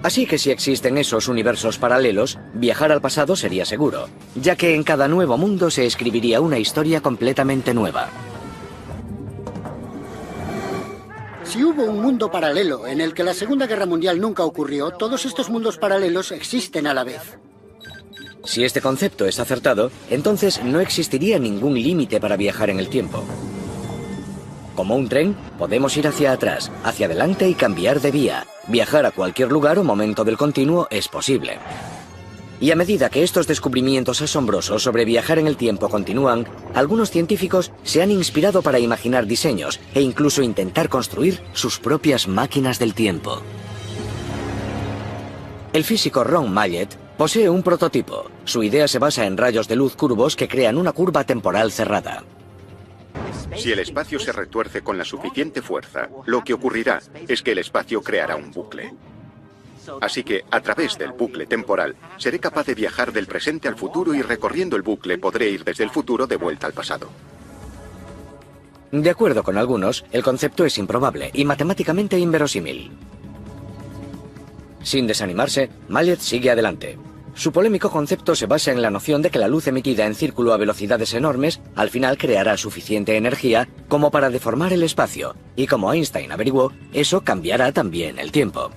Así que si existen esos universos paralelos, viajar al pasado sería seguro, ya que en cada nuevo mundo se escribiría una historia completamente nueva. Si hubo un mundo paralelo en el que la Segunda Guerra Mundial nunca ocurrió, todos estos mundos paralelos existen a la vez. Si este concepto es acertado, entonces no existiría ningún límite para viajar en el tiempo. Como un tren, podemos ir hacia atrás, hacia adelante y cambiar de vía. Viajar a cualquier lugar o momento del continuo es posible. Y a medida que estos descubrimientos asombrosos sobre viajar en el tiempo continúan, algunos científicos se han inspirado para imaginar diseños e incluso intentar construir sus propias máquinas del tiempo. El físico Ron Mallet posee un prototipo. Su idea se basa en rayos de luz curvos que crean una curva temporal cerrada. Si el espacio se retuerce con la suficiente fuerza, lo que ocurrirá es que el espacio creará un bucle. Así que, a través del bucle temporal, seré capaz de viajar del presente al futuro y recorriendo el bucle podré ir desde el futuro de vuelta al pasado. De acuerdo con algunos, el concepto es improbable y matemáticamente inverosímil. Sin desanimarse, Mallet sigue adelante. Su polémico concepto se basa en la noción de que la luz emitida en círculo a velocidades enormes al final creará suficiente energía como para deformar el espacio, y como Einstein averiguó, eso cambiará también el tiempo.